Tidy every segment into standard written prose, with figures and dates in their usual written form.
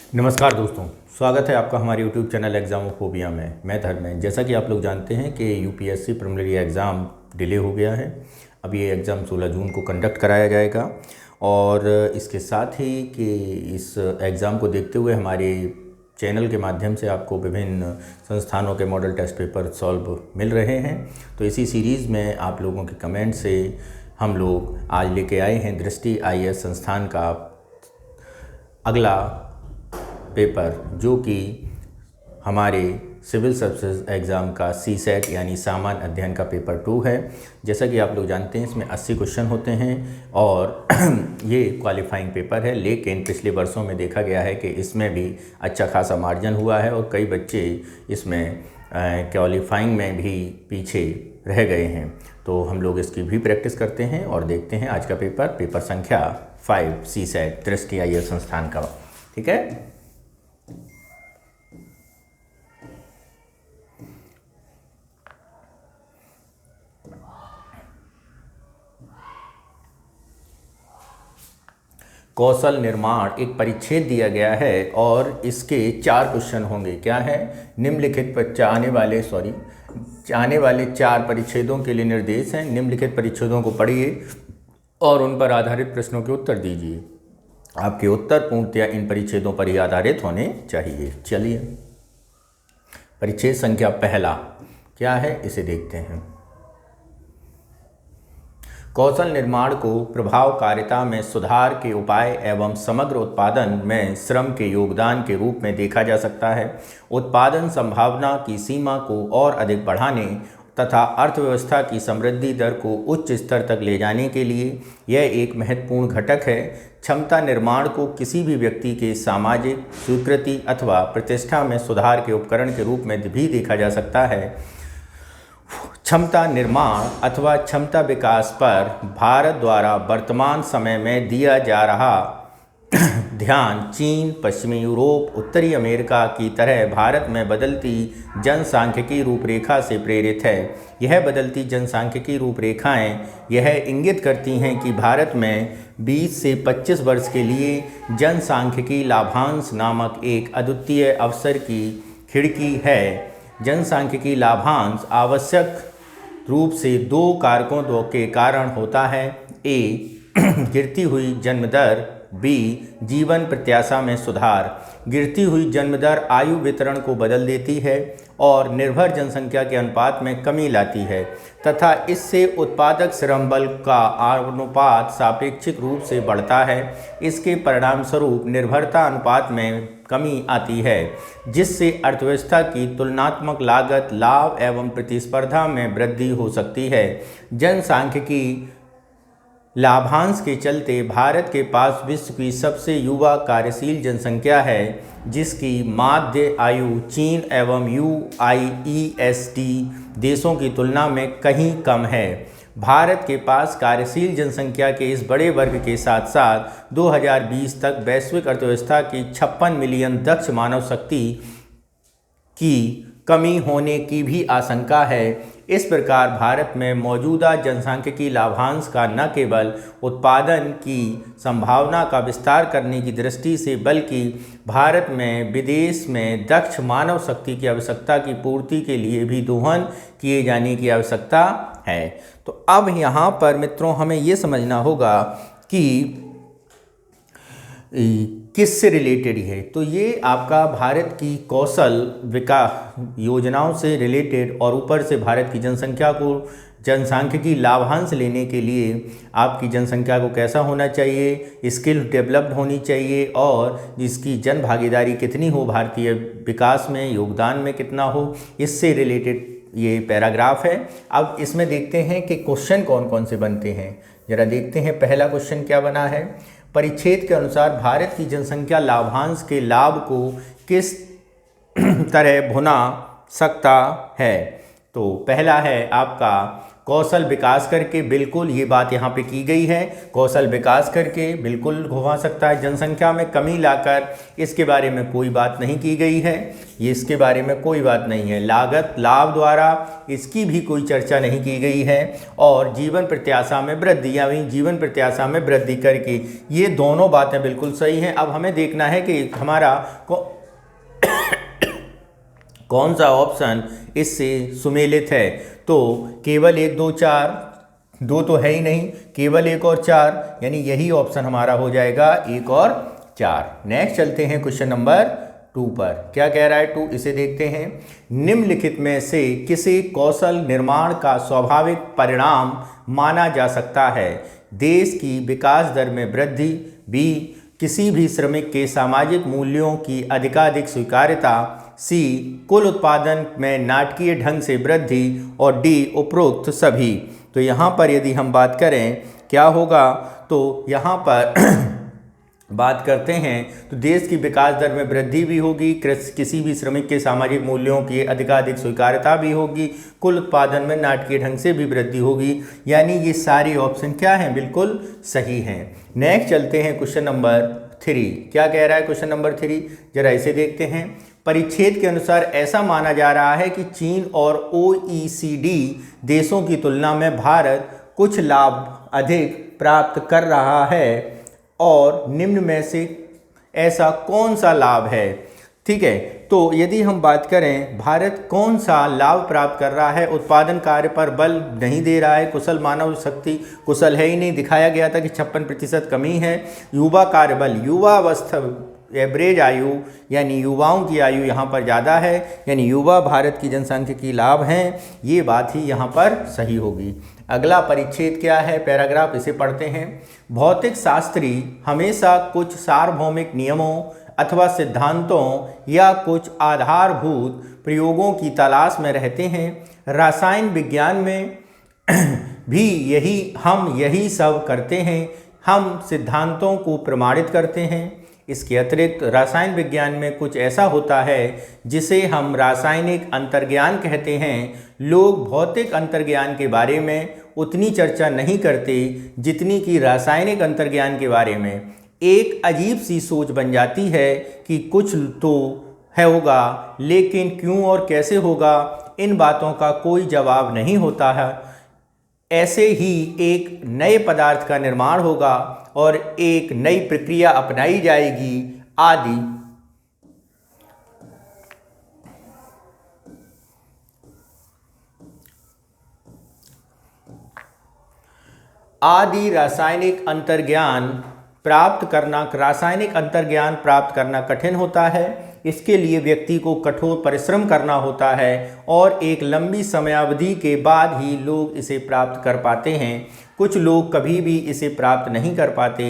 नमस्कार दोस्तों, स्वागत है आपका हमारे YouTube चैनल एग्ज़ामोफोबिया में। मैं धर्मेंद्र। जैसा कि आप लोग जानते हैं कि यूपीएससी प्रिलिमिनरी एग्ज़ाम डिले हो गया है। अब ये एग्ज़ाम 16 जून को कंडक्ट कराया जाएगा और इसके साथ ही कि इस एग्ज़ाम को देखते हुए हमारे चैनल के माध्यम से आपको विभिन्न संस्थानों के मॉडल टेस्ट पेपर सॉल्व मिल रहे हैं। तो इसी सीरीज़ में आप लोगों के कमेंट से हम लोग आज लेके आए हैं दृष्टि आईएएस संस्थान का अगला पेपर, जो कि हमारे सिविल सर्विसेज एग्ज़ाम का सीसेट यानी सामान्य अध्ययन का पेपर 2 है। जैसा कि आप लोग जानते हैं इसमें 80 क्वेश्चन होते हैं और ये क्वालिफाइंग पेपर है, लेकिन पिछले वर्षों में देखा गया है कि इसमें भी अच्छा खासा मार्जिन हुआ है और कई बच्चे इसमें क्वालिफाइंग में भी पीछे रह गए हैं। तो हम लोग इसकी भी प्रैक्टिस करते हैं और देखते हैं आज का पेपर संख्या 5 सीसेट दृष्टि आईएएस संस्थान का। ठीक है। कौशल निर्माण एक परिच्छेद दिया गया है और इसके 4 क्वेश्चन होंगे। क्या है? निम्नलिखित पर आने वाले 4 परिच्छेदों के लिए निर्देश हैं। निम्नलिखित परिच्छेदों को पढ़िए और उन पर आधारित प्रश्नों के उत्तर दीजिए। आपके उत्तर पूर्णतया इन परिच्छेदों पर ही आधारित होने चाहिए। चलिए, परिच्छेद संख्या पहला क्या है इसे देखते हैं। कौशल निर्माण को प्रभावकारिता में सुधार के उपाय एवं समग्र उत्पादन में श्रम के योगदान के रूप में देखा जा सकता है। उत्पादन संभावना की सीमा को और अधिक बढ़ाने तथा अर्थव्यवस्था की समृद्धि दर को उच्च स्तर तक ले जाने के लिए यह एक महत्वपूर्ण घटक है। क्षमता निर्माण को किसी भी व्यक्ति के सामाजिक स्वीकृति अथवा प्रतिष्ठा में सुधार के उपकरण के रूप में भी देखा जा सकता है। क्षमता निर्माण अथवा क्षमता विकास पर भारत द्वारा वर्तमान समय में दिया जा रहा ध्यान चीन, पश्चिमी यूरोप, उत्तरी अमेरिका की तरह भारत में बदलती जनसांख्यिकी रूपरेखा से प्रेरित है। यह बदलती जनसांख्यिकी रूपरेखाएं यह इंगित करती हैं कि भारत में 20 से 25 वर्ष के लिए जनसांख्यिकी लाभांश नामक एक अद्वितीय अवसर की खिड़की है। जनसांख्यिकी लाभांश आवश्यक रूप से 2 कारकों के कारण होता है। ए, गिरती हुई जन्म दर, बी, जीवन प्रत्याशा में सुधार। गिरती हुई जन्म दर आयु वितरण को बदल देती है और निर्भर जनसंख्या के अनुपात में कमी लाती है तथा इससे उत्पादक श्रम बल का अनुपात सापेक्षिक रूप से बढ़ता है। इसके परिणामस्वरूप निर्भरता अनुपात में कमी आती है, जिससे अर्थव्यवस्था की तुलनात्मक लागत, लाभ एवं प्रतिस्पर्धा में वृद्धि हो सकती है। जनसांख्यिकी लाभांश के चलते भारत के पास विश्व की सबसे युवा कार्यशील जनसंख्या है, जिसकी माध्य आयु चीन एवं यूआईईएसटी देशों की तुलना में कहीं कम है। भारत के पास कार्यशील जनसंख्या के इस बड़े वर्ग के साथ साथ 2020 तक वैश्विक अर्थव्यवस्था की 56 मिलियन दक्ष मानव शक्ति की कमी होने की भी आशंका है। इस प्रकार भारत में मौजूदा जनसांख्यिकी लाभांश का न केवल उत्पादन की संभावना का विस्तार करने की दृष्टि से, बल्कि भारत में विदेश में दक्ष मानव शक्ति की आवश्यकता की पूर्ति के लिए भी दोहन किए जाने की आवश्यकता है। तो अब यहाँ पर मित्रों हमें ये समझना होगा कि किससे रिलेटेड है। तो ये आपका भारत की कौशल विकास योजनाओं से रिलेटेड और ऊपर से भारत की जनसंख्या को जनसांख्यिकी लाभांश लेने के लिए आपकी जनसंख्या को कैसा होना चाहिए, स्किल डेवलप्ड होनी चाहिए और जिसकी जन भागीदारी कितनी हो, भारतीय विकास में योगदान में कितना हो, इससे रिलेटेड ये पैराग्राफ है। अब इसमें देखते हैं कि क्वेश्चन कौन कौन से बनते हैं। जरा देखते हैं पहला क्वेश्चन क्या बना है। परिच्छेद के अनुसार भारत की जनसंख्या लाभांश के लाभ को किस तरह भुना सकता है। तो पहला है आपका कौशल विकास करके, बिल्कुल ये बात यहाँ पे की गई है, कौशल विकास करके बिल्कुल हो सकता है। जनसंख्या में कमी लाकर, इसके बारे में कोई बात नहीं की गई है, ये इसके बारे में कोई बात नहीं है। लागत लाभ द्वारा, इसकी भी कोई चर्चा नहीं की गई है। और जीवन प्रत्याशा में वृद्धि, यानी जीवन प्रत्याशा में वृद्धि करके, ये दोनों बातें बिल्कुल सही हैं। अब हमें देखना है कि हमारा कौन सा ऑप्शन इससे सुमेलित है। तो केवल 1 2 4, 2 तो है ही नहीं, केवल 1 और 4, यानी यही ऑप्शन हमारा हो जाएगा 1 और 4। नेक्स्ट चलते हैं क्वेश्चन नंबर 2 पर। क्या कह रहा है 2, इसे देखते हैं। निम्नलिखित में से किसे कौशल निर्माण का स्वाभाविक परिणाम माना जा सकता है? देश की विकास दर में वृद्धि, बी किसी भी श्रमिक के सामाजिक मूल्यों की अधिकाधिक स्वीकार्यता, सी कुल उत्पादन में नाटकीय ढंग से वृद्धि, और डी उपरोक्त सभी। तो यहाँ पर यदि हम बात करें क्या होगा, तो यहाँ पर बात करते हैं तो देश की विकास दर में वृद्धि भी होगी, किसी भी श्रमिक के सामाजिक मूल्यों की अधिकाधिक स्वीकार्यता भी होगी, कुल उत्पादन में नाटकीय ढंग से भी वृद्धि होगी, यानी ये सारी ऑप्शन क्या हैं, बिल्कुल सही हैं। नेक्स्ट चलते हैं क्वेश्चन नंबर 3। क्या कह रहा है क्वेश्चन नंबर 3, जरा इसे देखते हैं। परिच्छेद के अनुसार ऐसा माना जा रहा है कि चीन और OECD देशों की तुलना में भारत कुछ लाभ अधिक प्राप्त कर रहा है, और निम्न में से ऐसा कौन सा लाभ है? ठीक है, तो यदि हम बात करें भारत कौन सा लाभ प्राप्त कर रहा है, उत्पादन कार्य पर बल नहीं दे रहा है, कुशल मानव शक्ति कुशल है ही नहीं, दिखाया गया था कि 56% कमी है, युवा कार्यबल, युवा अवस्था एवरेज आयु यानी युवाओं की आयु यहाँ पर ज़्यादा है, यानी युवा भारत की जनसंख्या की लाभ हैं, ये बात ही यहाँ पर सही होगी। अगला परिच्छेद क्या है, पैराग्राफ, इसे पढ़ते हैं। भौतिक शास्त्री हमेशा कुछ सार्वभौमिक नियमों अथवा सिद्धांतों या कुछ आधारभूत प्रयोगों की तलाश में रहते हैं। रसायन विज्ञान में भी हम यही सब करते हैं, हम सिद्धांतों को प्रमाणित करते हैं। इसके अतिरिक्त रसायन विज्ञान में कुछ ऐसा होता है जिसे हम रासायनिक अंतर्ज्ञान कहते हैं। लोग भौतिक अंतर्ज्ञान के बारे में उतनी चर्चा नहीं करते जितनी कि रासायनिक अंतर्ज्ञान के बारे में। एक अजीब सी सोच बन जाती है कि कुछ तो है होगा, लेकिन क्यों और कैसे होगा, इन बातों का कोई जवाब नहीं होता है। ऐसे ही एक नए पदार्थ का निर्माण होगा और एक नई प्रक्रिया अपनाई जाएगी आदि। रासायनिक अंतर्ज्ञान प्राप्त करना कठिन होता है। इसके लिए व्यक्ति को कठोर परिश्रम करना होता है और एक लंबी समयावधि के बाद ही लोग इसे प्राप्त कर पाते हैं। कुछ लोग कभी भी इसे प्राप्त नहीं कर पाते,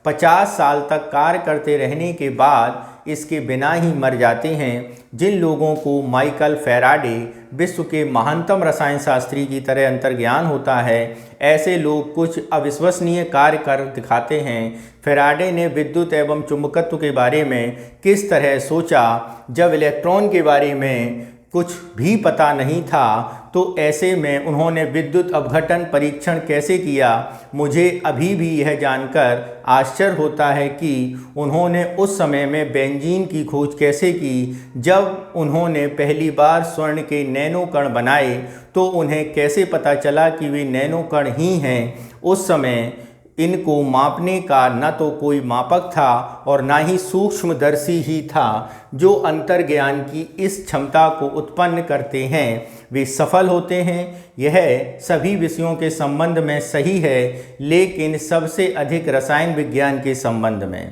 50 साल तक कार्य करते रहने के बाद इसके बिना ही मर जाते हैं। जिन लोगों को माइकल फैराडे विश्व के महानतम रसायन शास्त्री की तरह अंतर्ज्ञान होता है, ऐसे लोग कुछ अविश्वसनीय कार्य कर दिखाते हैं। फैराडे ने विद्युत एवं चुंबकत्व के बारे में किस तरह सोचा जब इलेक्ट्रॉन के बारे में कुछ भी पता नहीं था, तो ऐसे में उन्होंने विद्युत अपघटन परीक्षण कैसे किया। मुझे अभी भी यह जानकर आश्चर्य होता है कि उन्होंने उस समय में बेंजीन की खोज कैसे की। जब उन्होंने पहली बार स्वर्ण के नैनो कण बनाए तो उन्हें कैसे पता चला कि वे नैनो कण ही हैं। उस समय इनको मापने का न तो कोई मापक था और ना ही सूक्ष्मदर्शी ही था जो अंतर्ज्ञान की इस क्षमता को उत्पन्न करते हैं। वे सफल होते हैं। यह सभी विषयों के संबंध में सही है, लेकिन सबसे अधिक रसायन विज्ञान के संबंध में।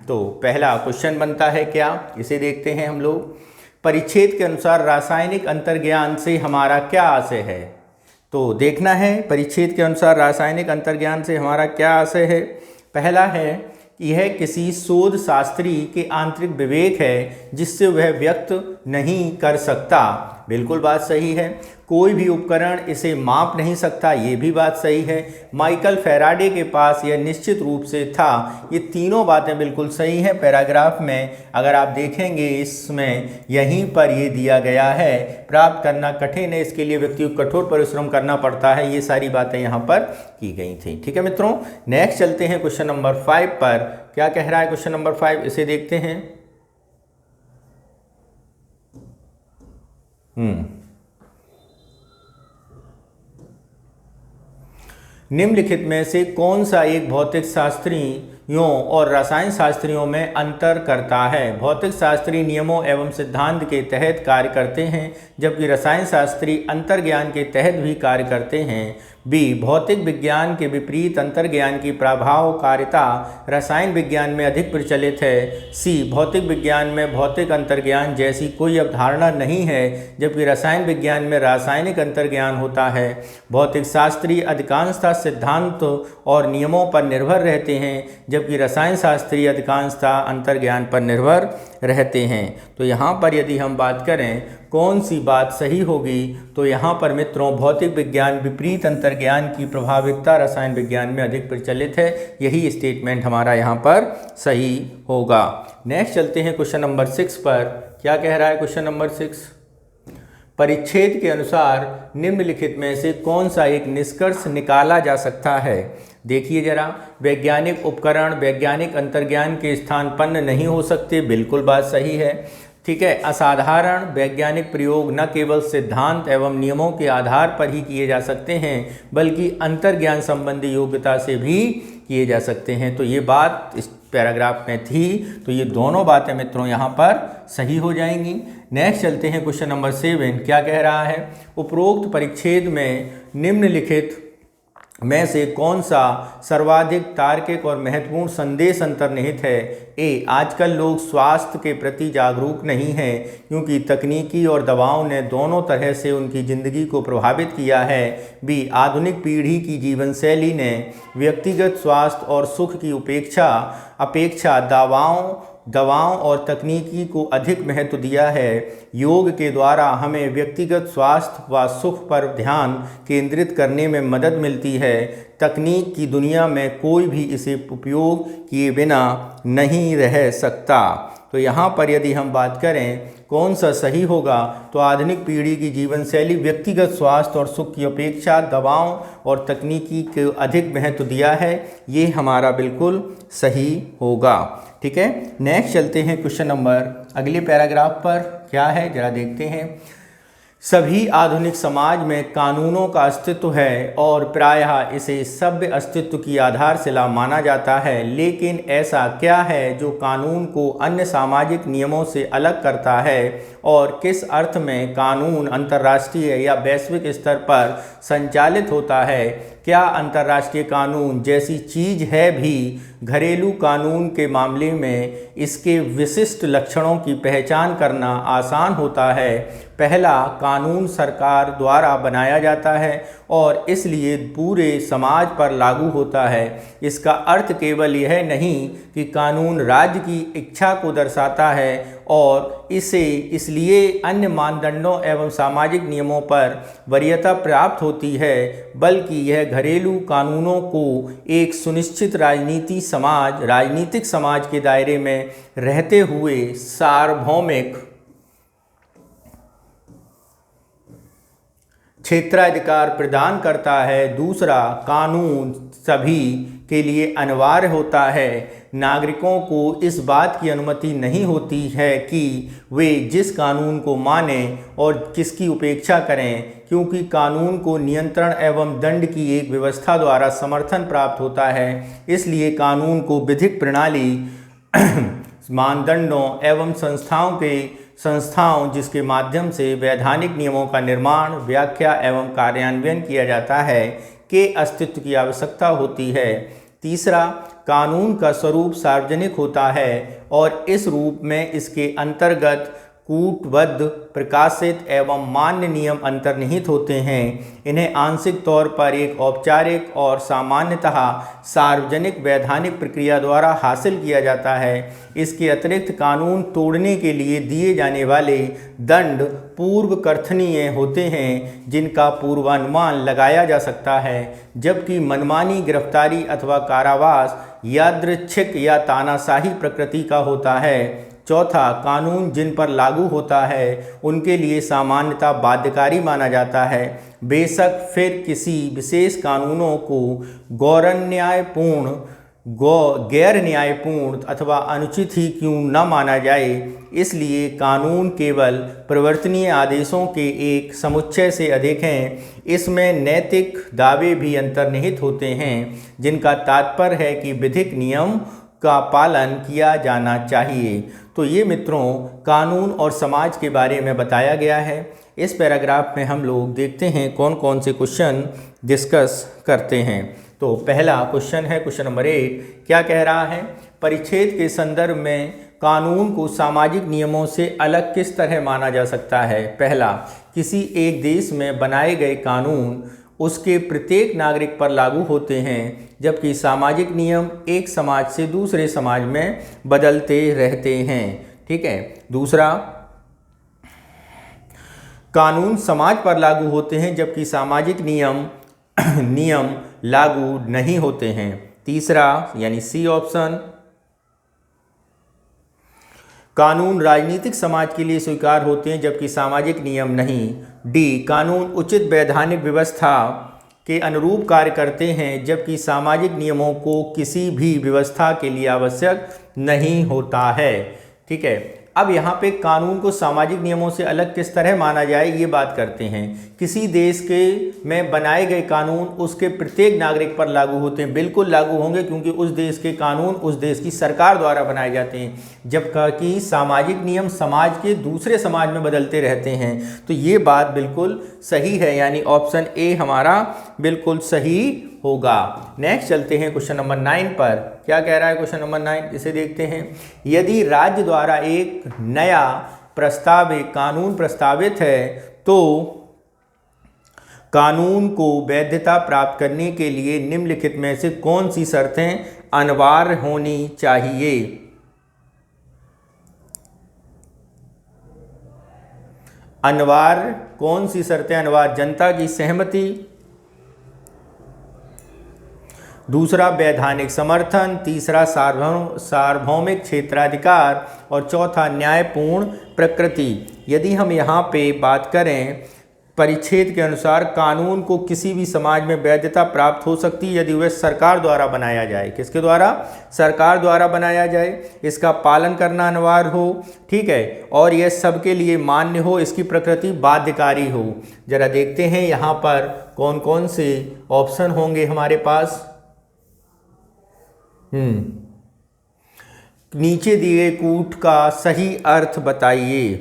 तो पहला क्वेश्चन बनता है क्या, इसे देखते हैं हम लोग। परिच्छेद के अनुसार रासायनिक अंतर्ज्ञान से हमारा क्या आशय है? तो देखना है परिच्छेद के अनुसार रासायनिक अंतर्ज्ञान से हमारा क्या आशय है। पहला है कि यह किसी शोध शास्त्री के आंतरिक विवेक है जिससे वह व्यक्त नहीं कर सकता। बिल्कुल बात सही है। कोई भी उपकरण इसे माप नहीं सकता, ये भी बात सही है। माइकल फैराडे के पास यह निश्चित रूप से था। ये तीनों बातें बिल्कुल सही हैं। पैराग्राफ में अगर आप देखेंगे इसमें यहीं पर ये दिया गया है, प्राप्त करना कठिन है, इसके लिए व्यक्ति को कठोर परिश्रम करना पड़ता है। ये सारी बातें यहाँ पर की गई थी। ठीक है मित्रों, नेक्स्ट चलते हैं क्वेश्चन नंबर 5 पर। क्या कह रहा है क्वेश्चन नंबर 5, इसे देखते हैं। निम्नलिखित में से कौन सा एक भौतिक शास्त्रियों और रसायन शास्त्रियों में अंतर करता है? भौतिक शास्त्री नियमों एवं सिद्धांत के तहत कार्य करते हैं, जबकि रसायन शास्त्री अंतर्ज्ञान के तहत भी कार्य करते हैं। बी, भौतिक विज्ञान के विपरीत अंतर्ज्ञान की प्रभावकारिता रसायन विज्ञान में अधिक प्रचलित है। सी, भौतिक विज्ञान में भौतिक अंतर्ज्ञान जैसी कोई अवधारणा नहीं है, जबकि रसायन विज्ञान में रासायनिक अंतर्ज्ञान होता है। भौतिक शास्त्री अधिकांशतः सिद्धांत और नियमों पर निर्भर रहते हैं, जबकि रसायन शास्त्री अधिकांशतः अंतर्ज्ञान पर निर्भर रहते हैं। तो यहाँ पर यदि हम बात करें कौन सी बात सही होगी, तो यहाँ पर मित्रों भौतिक विज्ञान विपरीत अंतर्ज्ञान की प्रभाविकता रसायन विज्ञान में अधिक प्रचलित है। यही स्टेटमेंट हमारा यहाँ पर सही होगा। नेक्स्ट चलते हैं क्वेश्चन नंबर 6 पर। क्या कह रहा है क्वेश्चन नंबर 6? परिच्छेद के अनुसार निम्नलिखित में से कौन सा एक निष्कर्ष निकाला जा सकता है? देखिए जरा, वैज्ञानिक उपकरण वैज्ञानिक अंतर्ज्ञान के स्थानापन्न नहीं हो सकते। बिल्कुल बात सही है। ठीक है, असाधारण वैज्ञानिक प्रयोग न केवल सिद्धांत एवं नियमों के आधार पर ही किए जा सकते हैं, बल्कि अंतर्ज्ञान संबंधी योग्यता से भी किए जा सकते हैं। तो ये बात इस पैराग्राफ में थी, तो ये दोनों बातें मित्रों यहाँ पर सही हो जाएंगी। नेक्स्ट चलते हैं क्वेश्चन नंबर 7। क्या कह रहा है? उपरोक्त परिच्छेद में निम्नलिखित में से कौन सा सर्वाधिक तार्किक और महत्वपूर्ण संदेश अंतर्निहित है? ए, आजकल लोग स्वास्थ्य के प्रति जागरूक नहीं हैं, क्योंकि तकनीकी और दवाओं ने दोनों तरह से उनकी ज़िंदगी को प्रभावित किया है। बी, आधुनिक पीढ़ी की जीवन शैली ने व्यक्तिगत स्वास्थ्य और सुख की अपेक्षा दवाओं और तकनीकी को अधिक महत्व दिया है। योग के द्वारा हमें व्यक्तिगत स्वास्थ्य व सुख पर ध्यान केंद्रित करने में मदद मिलती है। तकनीक की दुनिया में कोई भी इसे उपयोग किए बिना नहीं रह सकता। तो यहाँ पर यदि हम बात करें कौन सा सही होगा, तो आधुनिक पीढ़ी की जीवन शैली व्यक्तिगत स्वास्थ्य और सुख की अपेक्षा दवाओं और तकनीकी को अधिक महत्व दिया है। ये हमारा बिल्कुल सही होगा। ठीक है, नेक्स्ट चलते हैं क्वेश्चन नंबर अगले पैराग्राफ पर। क्या है जरा देखते हैं। सभी आधुनिक समाज में कानूनों का अस्तित्व है और प्रायः इसे सभ्य अस्तित्व की आधारशिला माना जाता है, लेकिन ऐसा क्या है जो कानून को अन्य सामाजिक नियमों से अलग करता है, और किस अर्थ में कानून अंतर्राष्ट्रीय या वैश्विक स्तर पर संचालित होता है? क्या अंतर्राष्ट्रीय कानून जैसी चीज़ है भी घरेलू कानून के मामले में इसके विशिष्ट लक्षणों की पहचान करना आसान होता है? पहला, कानून सरकार द्वारा बनाया जाता है और इसलिए पूरे समाज पर लागू होता है। इसका अर्थ केवल यह नहीं कि कानून राज्य की इच्छा को दर्शाता है और इसे इसलिए अन्य मानदंडों एवं सामाजिक नियमों पर वरीयता प्राप्त होती है, बल्कि यह घरेलू कानूनों को एक सुनिश्चित राजनीतिक समाज के दायरे में रहते हुए सार्वभौमिक क्षेत्राधिकार प्रदान करता है। दूसरा, कानून सभी के लिए अनिवार्य होता है। नागरिकों को इस बात की अनुमति नहीं होती है कि वे जिस कानून को मानें और किसकी उपेक्षा करें, क्योंकि कानून को नियंत्रण एवं दंड की एक व्यवस्था द्वारा समर्थन प्राप्त होता है। इसलिए कानून को विधिक प्रणाली मानदंडों एवं संस्थाओं जिसके माध्यम से वैधानिक नियमों का निर्माण, व्याख्या एवं कार्यान्वयन किया जाता है के अस्तित्व की आवश्यकता होती है। तीसरा, कानून का स्वरूप सार्वजनिक होता है और इस रूप में इसके अंतर्गत कूटबद्ध, प्रकाशित एवं मान्य नियम अंतर्निहित होते हैं। इन्हें आंशिक तौर पर एक औपचारिक और सामान्यतः सार्वजनिक वैधानिक प्रक्रिया द्वारा हासिल किया जाता है। इसके अतिरिक्त कानून तोड़ने के लिए दिए जाने वाले दंड पूर्व कथनीय होते हैं, जिनका पूर्वानुमान लगाया जा सकता है, जबकि मनमानी गिरफ्तारी अथवा कारावास यादृच्छिक या तानाशाही प्रकृति का होता है। चौथा, कानून जिन पर लागू होता है उनके लिए सामान्यतः बाध्यकारी माना जाता है, बेशक फिर किसी विशेष कानूनों को गैर न्यायपूर्ण अथवा अनुचित ही क्यों न माना जाए। इसलिए कानून केवल प्रवर्तनीय आदेशों के एक समुच्चय से अधिक हैं। इसमें नैतिक दावे भी अंतर्निहित होते हैं, जिनका तात्पर्य है कि विधिक नियम का पालन किया जाना चाहिए। तो ये मित्रों कानून और समाज के बारे में बताया गया है। इस पैराग्राफ में हम लोग देखते हैं कौन कौन से क्वेश्चन डिस्कस करते हैं। तो पहला क्वेश्चन है क्वेश्चन नंबर 8, क्या कह रहा है? परिच्छेद के संदर्भ में कानून को सामाजिक नियमों से अलग किस तरह माना जा सकता है? पहला, किसी एक देश में बनाए गए कानून उसके प्रत्येक नागरिक पर लागू होते हैं, जबकि सामाजिक नियम एक समाज से दूसरे समाज में बदलते रहते हैं। ठीक है। दूसरा, कानून समाज पर लागू होते हैं जबकि सामाजिक नियम लागू नहीं होते हैं। तीसरा यानी सी ऑप्शन, कानून राजनीतिक समाज के लिए स्वीकार होते हैं जबकि सामाजिक नियम नहीं। डी, कानून उचित वैधानिक व्यवस्था के अनुरूप कार्य करते हैं जबकि सामाजिक नियमों को किसी भी व्यवस्था के लिए आवश्यक नहीं होता है। ठीक है। अब यहाँ पे कानून को सामाजिक नियमों से अलग किस तरह माना जाए ये बात करते हैं। किसी देश के में बनाए गए कानून उसके प्रत्येक नागरिक पर लागू होते हैं, बिल्कुल लागू होंगे, क्योंकि उस देश के कानून उस देश की सरकार द्वारा बनाए जाते हैं, जबकि सामाजिक नियम समाज के दूसरे समाज में बदलते रहते हैं। तो ये बात बिल्कुल सही है, यानी ऑप्शन ए हमारा बिल्कुल सही होगा। नेक्स्ट चलते हैं क्वेश्चन नंबर 9 पर। क्या कह रहा है क्वेश्चन नंबर 9? इसे देखते हैं। यदि राज्य द्वारा एक नया कानून प्रस्तावित है तो कानून को वैधता प्राप्त करने के लिए निम्नलिखित में से कौन सी शर्तें अनिवार्य होनी चाहिए? कौन सी शर्तें अनिवार्य? जनता की सहमति, दूसरा वैधानिक समर्थन, तीसरा सार्वभौमिक क्षेत्राधिकार और चौथा न्यायपूर्ण प्रकृति। यदि हम यहाँ पे बात करें परिच्छेद के अनुसार, कानून को किसी भी समाज में वैधता प्राप्त हो सकती है यदि वह सरकार द्वारा बनाया जाए। किसके द्वारा? सरकार द्वारा बनाया जाए, इसका पालन करना अनिवार्य हो, ठीक है, और यह सबके लिए मान्य हो, इसकी प्रकृति बाध्यकारी हो। जरा देखते हैं यहाँ पर कौन कौन से ऑप्शन होंगे हमारे पास। नीचे दिए कूट का सही अर्थ बताइए।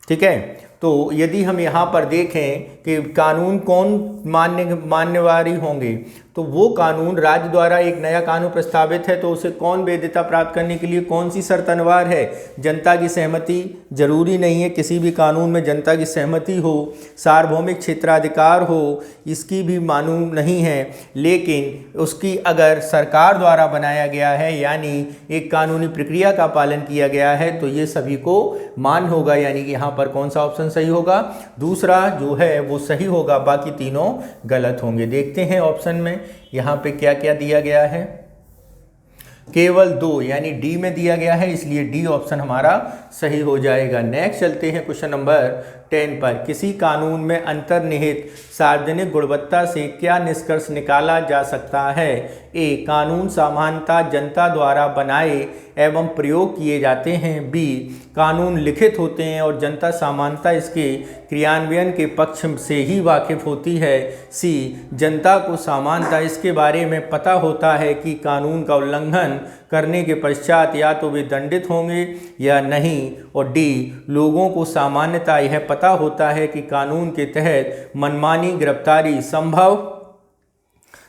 ठीक है। तो यदि हम यहाँ पर देखें कि कानून कौन मान्यवारी होंगे, तो वो कानून राज्य द्वारा एक नया कानून प्रस्तावित है तो उसे कौन वैधता प्राप्त करने के लिए कौन सी शर्त अनिवार्य है? जनता की सहमति। जरूरी नहीं है किसी भी कानून में जनता की सहमति हो। सार्वभौमिक क्षेत्राधिकार हो, इसकी भी मालूम नहीं है, लेकिन उसकी अगर सरकार द्वारा बनाया गया है यानी एक कानूनी प्रक्रिया का पालन किया गया है तो ये सभी को मान्य होगा, यानी कि यहाँ पर कौन सा ऑप्शन सही होगा? दूसरा जो है वो सही होगा, बाकी तीनों गलत होंगे। देखते हैं ऑप्शन में यहाँ पे क्या क्या दिया गया है। केवल 2 यानी डी में दिया गया है, इसलिए डी ऑप्शन हमारा सही हो जाएगा। नेक्स्ट चलते हैं क्वेश्चन नंबर 10 पर। किसी कानून में अंतर्निहित सार्वजनिक गुणवत्ता से क्या निष्कर्ष निकाला जा सकता है? ए, कानून सामान्यतः जनता द्वारा बनाए एवं प्रयोग किए जाते हैं। बी, कानून लिखित होते हैं और जनता सामान्यतः इसके क्रियान्वयन के पक्ष से ही वाकिफ होती है। सी, जनता को सामान्यतः इसके बारे में पता होता है कि कानून का उल्लंघन करने के पश्चात या तो वे दंडित होंगे या नहीं। और डी, लोगों को सामान्यतः यह पता होता है कि कानून के तहत मनमानी गिरफ्तारी संभव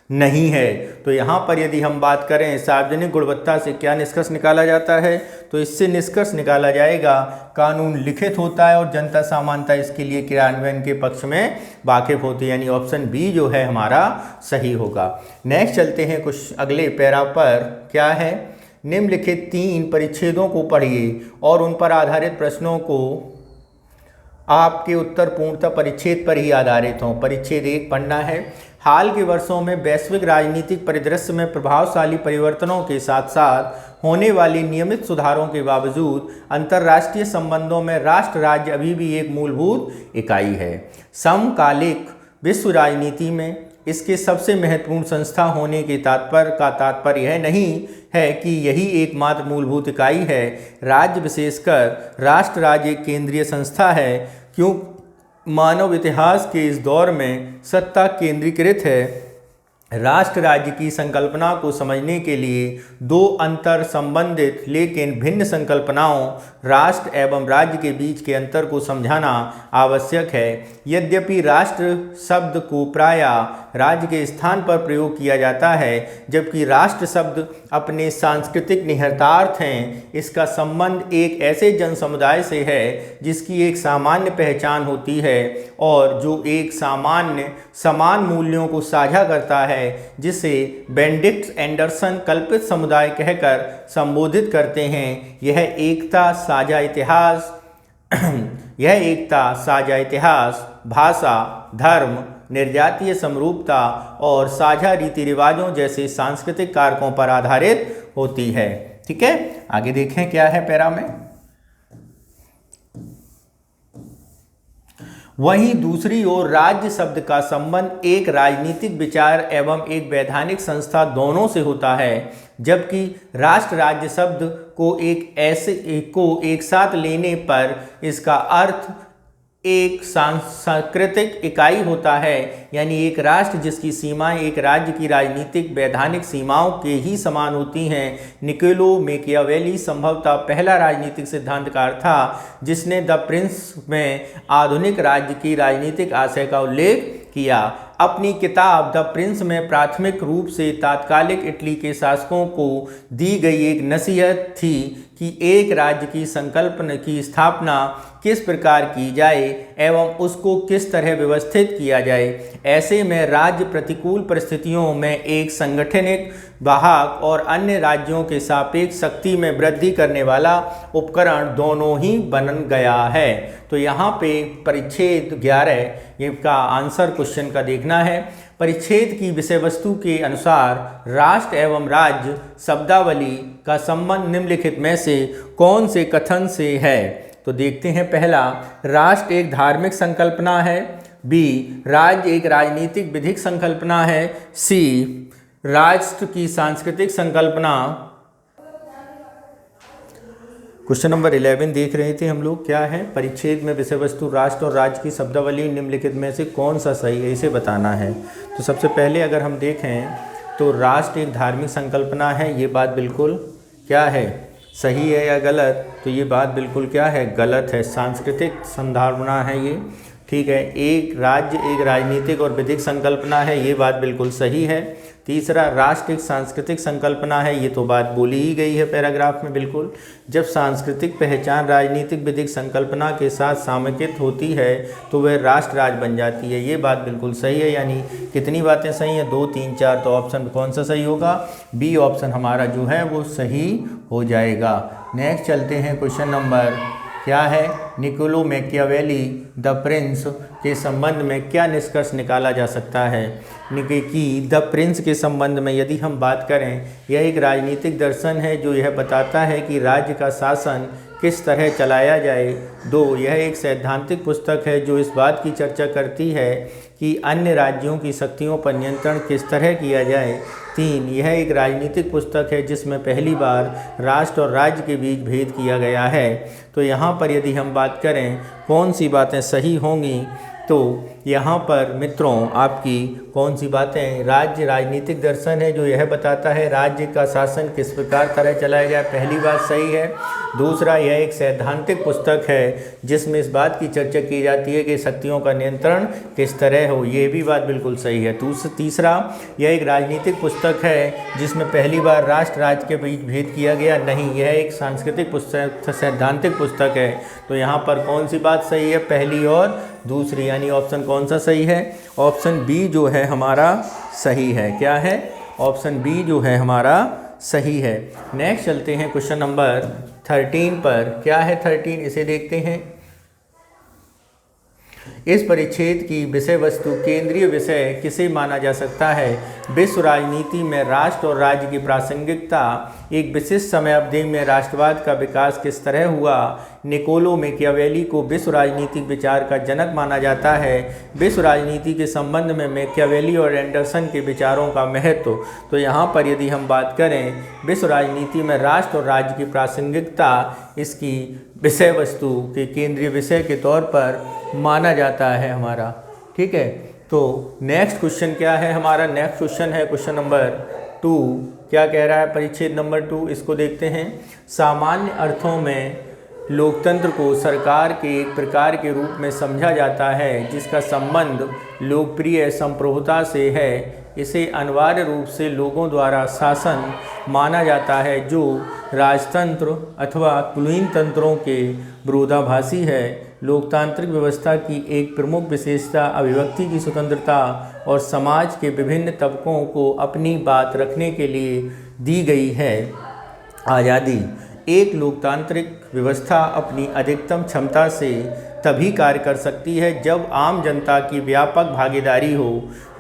नहीं है। तो यहाँ पर यदि हम बात करें सार्वजनिक गुणवत्ता से क्या निष्कर्ष निकाला जाता है, तो इससे निष्कर्ष निकाला जाएगा कानून लिखित होता है और जनता सामान्यतः इसके लिए क्रियान्वयन के पक्ष में वाकिफ होती है, यानी ऑप्शन बी जो है हमारा सही होगा। नेक्स्ट चलते हैं कुछ अगले पैरा पर। क्या है, निम्नलिखित 3 परिच्छेदों को पढ़िए और उन पर आधारित प्रश्नों को आपके उत्तर पूर्णतः परिच्छेद पर ही आधारित हों। परिच्छेद 1 पढ़ना है, हाल के वर्षों में वैश्विक राजनीतिक परिदृश्य में प्रभावशाली परिवर्तनों के साथ साथ होने वाली नियमित सुधारों के बावजूद अंतर्राष्ट्रीय संबंधों में राष्ट्र राज्य अभी भी एक मूलभूत इकाई है। समकालिक विश्व राजनीति में इसके सबसे महत्वपूर्ण संस्था होने के तात्पर्य यह नहीं है कि यही एकमात्र मूलभूत इकाई है। राज्य विशेषकर राष्ट्र राज्य एक केंद्रीय संस्था है, क्यों मानव इतिहास के इस दौर में सत्ता केंद्रीकृत है। राष्ट्र राज्य की संकल्पना को समझने के लिए 2 अंतर संबंधित लेकिन भिन्न संकल्पनाओं राष्ट्र एवं राज्य के बीच के अंतर को समझाना आवश्यक है। यद्यपि राष्ट्र शब्द को प्रायः राज्य के स्थान पर प्रयोग किया जाता है, जबकि राष्ट्र शब्द अपने सांस्कृतिक निहितार्थ हैं। इसका संबंध एक ऐसे जन समुदाय से है जिसकी एक सामान्य पहचान होती है और जो एक समान मूल्यों को साझा करता है, जिसे बेनेडिक्ट एंडरसन कल्पित समुदाय कहकर संबोधित करते हैं। यह एकता साझा इतिहास, भाषा, धर्म, निर्जातीय समरूपता और साझा रीति रिवाजों जैसे सांस्कृतिक कारकों पर आधारित होती है। ठीक है, आगे देखें क्या है पैरा में। वहीं दूसरी ओर राज्य शब्द का संबंध एक राजनीतिक विचार एवं एक वैधानिक संस्था दोनों से होता है, जबकि राष्ट्र राज्य शब्द को एक साथ लेने पर इसका अर्थ एक सांस्कृतिक इकाई होता है, यानी एक राष्ट्र जिसकी सीमाएं एक राज्य की राजनीतिक वैधानिक सीमाओं के ही समान होती हैं। निकोलो मैकियावेली संभवतः पहला राजनीतिक सिद्धांतकार था जिसने द प्रिंस में आधुनिक राज्य की राजनीतिक आशय का उल्लेख किया। अपनी किताब द प्रिंस में प्राथमिक रूप से तात्कालिक इटली के शासकों को दी गई एक नसीहत थी कि एक राज्य की संकल्पना की स्थापना किस प्रकार की जाए एवं उसको किस तरह व्यवस्थित किया जाए। ऐसे में राज्य प्रतिकूल परिस्थितियों में एक संगठनिक वाहक और अन्य राज्यों के सापेक्ष शक्ति में वृद्धि करने वाला उपकरण दोनों ही बन गया है। तो यहाँ पे परिच्छेद 11 का आंसर क्वेश्चन का देखना है। परिच्छेद की विषय वस्तु के अनुसार राष्ट्र एवं राज्य शब्दावली का संबंध निम्नलिखित में से कौन से कथन से है। तो देखते हैं, पहला, राष्ट्र एक धार्मिक संकल्पना है। बी, राज्य एक राजनीतिक विधिक संकल्पना है। सी, राष्ट्र की सांस्कृतिक संकल्पना। क्वेश्चन नंबर 11 देख रहे थे हम लोग। क्या है, परिच्छेद में विषय वस्तु राष्ट्र और राज्य की शब्दावली निम्नलिखित में से कौन सा सही है, इसे बताना है। तो सबसे पहले अगर हम देखें तो राष्ट्र एक धार्मिक संकल्पना है, ये बात बिल्कुल क्या है, सही है या गलत। तो ये बात बिल्कुल क्या है, गलत है। सांस्कृतिक संधारणा है ये, ठीक है। एक राज्य एक राजनीतिक और विधिक संकल्पना है, ये बात बिल्कुल सही है। तीसरा, राष्ट्र एक सांस्कृतिक संकल्पना है, ये तो बात बोली ही गई है पैराग्राफ में बिल्कुल। जब सांस्कृतिक पहचान राजनीतिक विधिक संकल्पना के साथ सामयिक होती है तो वह राष्ट्र राज्य बन जाती है, ये बात बिल्कुल सही है। यानी कितनी बातें सही हैं, 2, 3, 4। तो ऑप्शन कौन सा सही होगा, बी ऑप्शन हमारा जो है वो सही हो जाएगा। नेक्स्ट चलते हैं, क्वेश्चन नंबर क्या है, निकोलो मैकियावेली द प्रिंस के संबंध में क्या निष्कर्ष निकाला जा सकता है। कि द प्रिंस के संबंध में यदि हम बात करें, यह एक राजनीतिक दर्शन है जो यह बताता है कि राज्य का शासन किस तरह चलाया जाए। 2, यह एक सैद्धांतिक पुस्तक है जो इस बात की चर्चा करती है कि अन्य राज्यों की शक्तियों पर नियंत्रण किस तरह किया जाए। 3, यह एक राजनीतिक पुस्तक है जिसमें पहली बार राष्ट्र और राज्य के बीच भेद किया गया है। तो यहाँ पर यदि हम बात करें कौन सी बातें सही होंगी, तो यहाँ पर मित्रों आपकी कौन सी बातें, राज्य राजनीतिक दर्शन है जो यह बताता है राज्य का शासन किस प्रकार तरह चलाया जाए, पहली बात सही है। दूसरा, यह एक सैद्धांतिक पुस्तक है जिसमें इस बात की चर्चा की जाती है कि शक्तियों का नियंत्रण किस तरह हो, ये भी बात बिल्कुल सही है। तीसरा, यह एक राजनीतिक पुस्तक है जिसमें पहली बार राष्ट्र राज्य के बीच भेद किया गया नहीं, यह एक सांस्कृतिक पुस्तक, सैद्धांतिक पुस्तक है। तो यहाँ पर कौन सी बात सही है, पहली और दूसरी, यानी ऑप्शन कौन सा सही है, ऑप्शन बी जो है हमारा सही है। क्या है, ऑप्शन बी जो है हमारा सही है। नेक्स्ट चलते हैं क्वेश्चन नंबर 13 पर। क्या है 13, इसे देखते हैं। इस परिच्छेद की विषय वस्तु केंद्रीय विषय किसे माना जा सकता है। विश्व राजनीति में राष्ट्र और राज्य की प्रासंगिकता, एक विशिष्ट समय अवधि में राष्ट्रवाद का विकास किस तरह हुआ। निकोलो मैकियावेली को विश्व राजनीतिक विचार का जनक माना जाता है। विश्व राजनीति के संबंध में मैकियावेली और एंडरसन के विचारों का महत्व। तो यहाँ पर यदि हम बात करें विश्व राजनीति में राष्ट्र और राज्य की प्रासंगिकता, इसकी विषय वस्तु के केंद्रीय विषय के तौर पर माना जाता है हमारा। ठीक है, तो नेक्स्ट क्वेश्चन क्या है हमारा, नेक्स्ट क्वेश्चन है क्वेश्चन नंबर 2। क्या कह रहा है परिच्छेद नंबर 2, इसको देखते हैं। सामान्य अर्थों में लोकतंत्र को सरकार के एक प्रकार के रूप में समझा जाता है जिसका संबंध लोकप्रिय संप्रभुता से है। इसे अनिवार्य रूप से लोगों द्वारा शासन माना जाता है जो राजतंत्र अथवा कुलीन तंत्रों के विरोधाभासी है। लोकतांत्रिक व्यवस्था की एक प्रमुख विशेषता अभिव्यक्ति की स्वतंत्रता और समाज के विभिन्न तबकों को अपनी बात रखने के लिए दी गई है आज़ादी। एक लोकतांत्रिक व्यवस्था अपनी अधिकतम क्षमता से तभी कार्य कर सकती है जब आम जनता की व्यापक भागीदारी हो,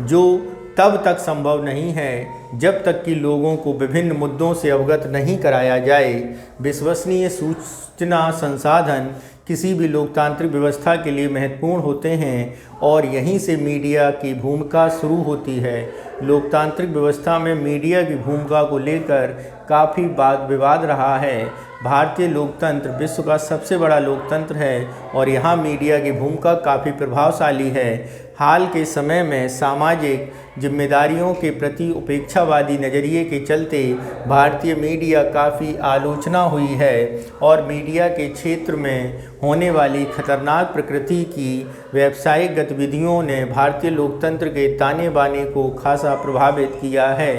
जो तब तक संभव नहीं है जब तक कि लोगों को विभिन्न मुद्दों से अवगत नहीं कराया जाए। विश्वसनीय सूचना संसाधन किसी भी लोकतांत्रिक व्यवस्था के लिए महत्वपूर्ण होते हैं और यहीं से मीडिया की भूमिका शुरू होती है। लोकतांत्रिक व्यवस्था में मीडिया की भूमिका को लेकर काफ़ी वाद विवाद रहा है। भारतीय लोकतंत्र विश्व का सबसे बड़ा लोकतंत्र है और यहाँ मीडिया की भूमिका काफ़ी प्रभावशाली है। हाल के समय में सामाजिक जिम्मेदारियों के प्रति उपेक्षावादी नज़रिए के चलते भारतीय मीडिया काफ़ी आलोचना हुई है और मीडिया के क्षेत्र में होने वाली खतरनाक प्रकृति की व्यावसायिक गतिविधियों ने भारतीय लोकतंत्र के ताने बाने को खासा प्रभावित किया है।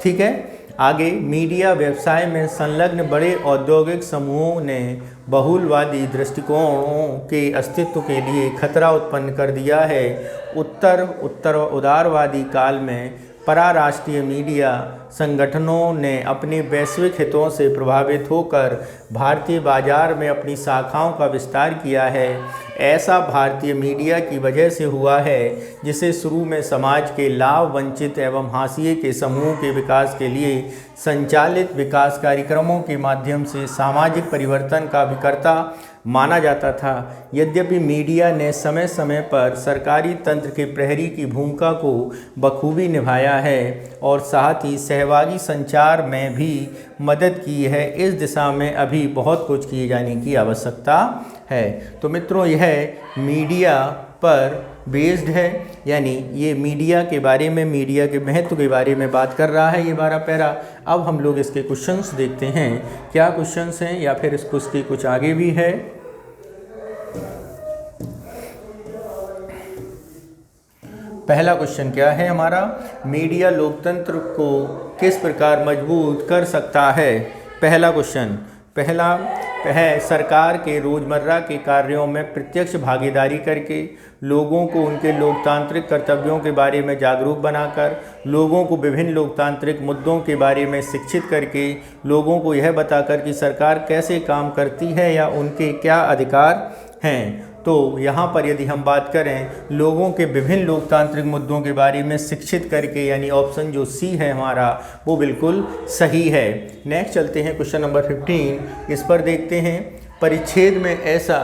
ठीक है, आगे, मीडिया व्यवसाय में संलग्न बड़े औद्योगिक समूहों ने बहुलवादी दृष्टिकोणों के अस्तित्व के लिए खतरा उत्पन्न कर दिया है। उत्तर उदारवादी काल में पराराष्ट्रीय मीडिया संगठनों ने अपने वैश्विक हितों से प्रभावित होकर भारतीय बाजार में अपनी शाखाओं का विस्तार किया है। ऐसा भारतीय मीडिया की वजह से हुआ है जिसे शुरू में समाज के लाभ वंचित एवं हाशिए के समूह के विकास के लिए संचालित विकास कार्यक्रमों के माध्यम से सामाजिक परिवर्तन का विकर्ता माना जाता था। यद्यपि मीडिया ने समय समय पर सरकारी तंत्र के प्रहरी की भूमिका को बखूबी निभाया है और साथ ही सहभागी संचार में भी मदद की है, इस दिशा में अभी बहुत कुछ किए जाने की आवश्यकता है। तो मित्रों, यह मीडिया पर बेस्ड है, यानी ये मीडिया के बारे में, मीडिया के महत्व के बारे में बात कर रहा है ये 12 पैरा। अब हम लोग इसके क्वेश्चंस देखते हैं, क्या क्वेश्चंस हैं या फिर इसके कुछ आगे भी है। पहला क्वेश्चन क्या है हमारा, मीडिया लोकतंत्र को किस प्रकार मजबूत कर सकता है। पहला क्वेश्चन है, सरकार के रोज़मर्रा के कार्यों में प्रत्यक्ष भागीदारी करके, लोगों को उनके लोकतांत्रिक कर्तव्यों के बारे में जागरूक बनाकर, लोगों को विभिन्न लोकतांत्रिक मुद्दों के बारे में शिक्षित करके, लोगों को यह बताकर कि सरकार कैसे काम करती है या उनके क्या अधिकार हैं। तो यहाँ पर यदि हम बात करें लोगों के विभिन्न लोकतांत्रिक मुद्दों के बारे में शिक्षित करके, यानी ऑप्शन जो सी है हमारा वो बिल्कुल सही है। नेक्स्ट चलते हैं क्वेश्चन नंबर 15, इस पर देखते हैं, परिच्छेद में ऐसा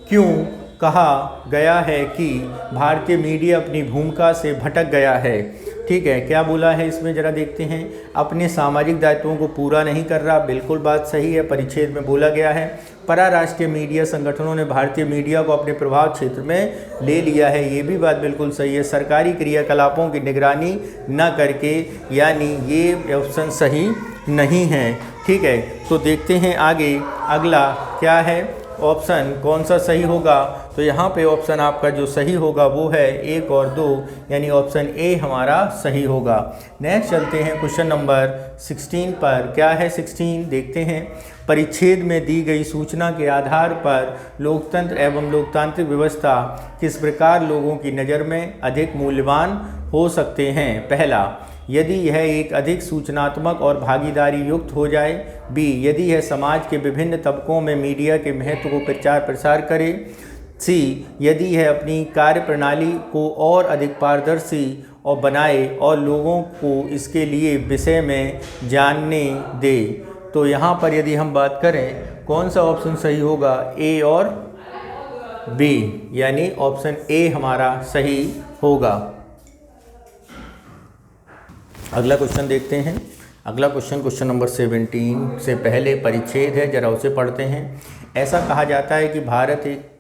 क्यों कहा गया है कि भारतीय मीडिया अपनी भूमिका से भटक गया है। ठीक है, क्या बोला है इसमें जरा देखते हैं। अपने सामाजिक दायित्वों को पूरा नहीं कर रहा, बिल्कुल बात सही है, परिच्छेद में बोला गया है। पराराष्ट्रीय मीडिया संगठनों ने भारतीय मीडिया को अपने प्रभाव क्षेत्र में ले लिया है, ये भी बात बिल्कुल सही है। सरकारी क्रियाकलापों की निगरानी न करके, यानी ये ऑप्शन सही नहीं है। ठीक है, तो देखते हैं आगे अगला क्या है, ऑप्शन कौन सा सही होगा। तो यहाँ पे ऑप्शन आपका जो सही होगा वो है 1 और 2, यानी ऑप्शन ए हमारा सही होगा। नेक्स्ट चलते हैं क्वेश्चन नंबर 16 पर। क्या है 16 देखते हैं। परिच्छेद में दी गई सूचना के आधार पर लोकतंत्र एवं लोकतांत्रिक व्यवस्था किस प्रकार लोगों की नज़र में अधिक मूल्यवान हो सकते हैं। पहला, यदि यह एक अधिक सूचनात्मक और भागीदारी युक्त हो जाए। बी, यदि यह समाज के विभिन्न तबकों में मीडिया के महत्व को प्रचार प्रसार करे। सी, यदि यह अपनी कार्यप्रणाली को और अधिक पारदर्शी और बनाए और लोगों को इसके लिए विषय में जानने दे। तो यहाँ पर यदि हम बात करें कौन सा ऑप्शन सही होगा, ए और बी, यानी ऑप्शन ए हमारा सही होगा। अगला क्वेश्चन देखते हैं। अगला क्वेश्चन नंबर 17 से पहले परिच्छेद है, जरा उसे पढ़ते हैं। ऐसा कहा जाता है कि भारत एक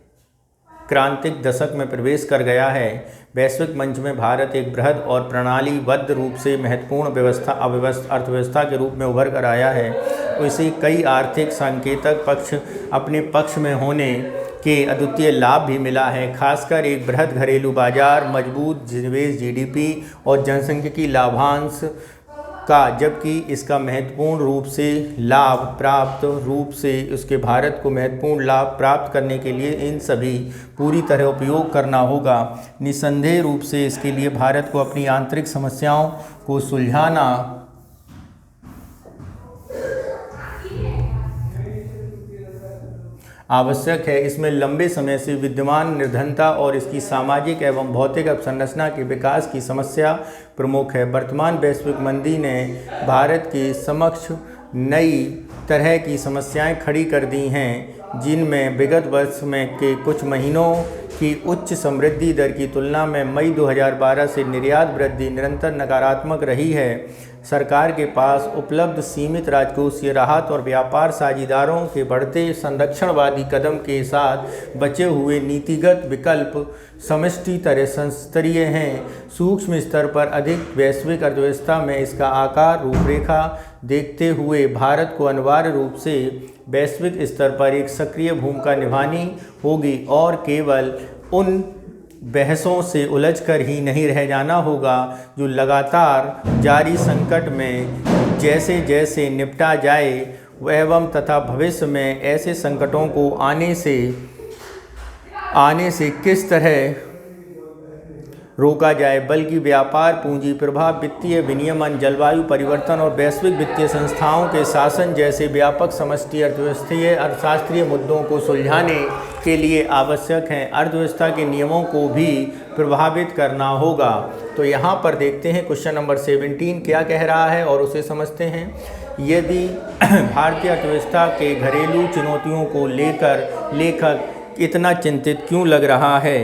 क्रांतिक दशक में प्रवेश कर गया है। वैश्विक मंच में भारत एक बृहद और प्रणालीबद्ध रूप से महत्वपूर्ण अर्थव्यवस्था के रूप में उभर कर आया है। इसे कई आर्थिक सांकेतिक पक्ष अपने पक्ष में होने के अद्वितीय लाभ भी मिला है, खासकर एक बृहद घरेलू बाजार, मजबूत निवेश, जीडीपी और जनसांख्यिकी लाभांश का, जबकि इसका महत्वपूर्ण रूप से लाभ प्राप्त रूप से उसके भारत को महत्वपूर्ण लाभ प्राप्त करने के लिए इन सभी पूरी तरह उपयोग करना होगा। निस्संदेह रूप से इसके लिए भारत को अपनी आंतरिक समस्याओं को सुलझाना आवश्यक है। इसमें लंबे समय से विद्यमान निर्धनता और इसकी सामाजिक एवं भौतिक अवसंरचना के विकास की समस्या प्रमुख है। वर्तमान वैश्विक मंदी ने भारत के समक्ष नई तरह की समस्याएं खड़ी कर दी हैं, जिनमें विगत वर्ष में के कुछ महीनों की उच्च समृद्धि दर की तुलना में मई 2012 से निर्यात वृद्धि निरंतर नकारात्मक रही है। सरकार के पास उपलब्ध सीमित राजकोषीय राहत और व्यापार साझेदारों के बढ़ते संरक्षणवादी कदम के साथ बचे हुए नीतिगत विकल्प समष्टि स्तरीय हैं। सूक्ष्म स्तर पर अधिक वैश्विक अर्थव्यवस्था में इसका आकार रूपरेखा देखते हुए भारत को अनिवार्य रूप से वैश्विक स्तर पर एक सक्रिय भूमिका निभानी होगी और केवल उन बहसों से उलझकर ही नहीं रह जाना होगा जो लगातार जारी संकट में जैसे जैसे निपटा जाए एवं तथा भविष्य में ऐसे संकटों को आने से किस तरह रोका जाए, बल्कि व्यापार, पूंजी प्रभाव, वित्तीय विनियमन, जलवायु परिवर्तन और वैश्विक वित्तीय संस्थाओं के शासन जैसे व्यापक समष्टि अर्थव्यवस्थीय अर्थशास्त्रीय मुद्दों को सुलझाने के लिए आवश्यक हैं। अर्थव्यवस्था के नियमों को भी प्रभावित करना होगा। तो यहाँ पर देखते हैं क्वेश्चन नंबर 17 क्या कह रहा है और उसे समझते हैं। यदि भारतीय अर्थव्यवस्था के घरेलू चुनौतियों को लेकर लेखक इतना चिंतित क्यों लग रहा है,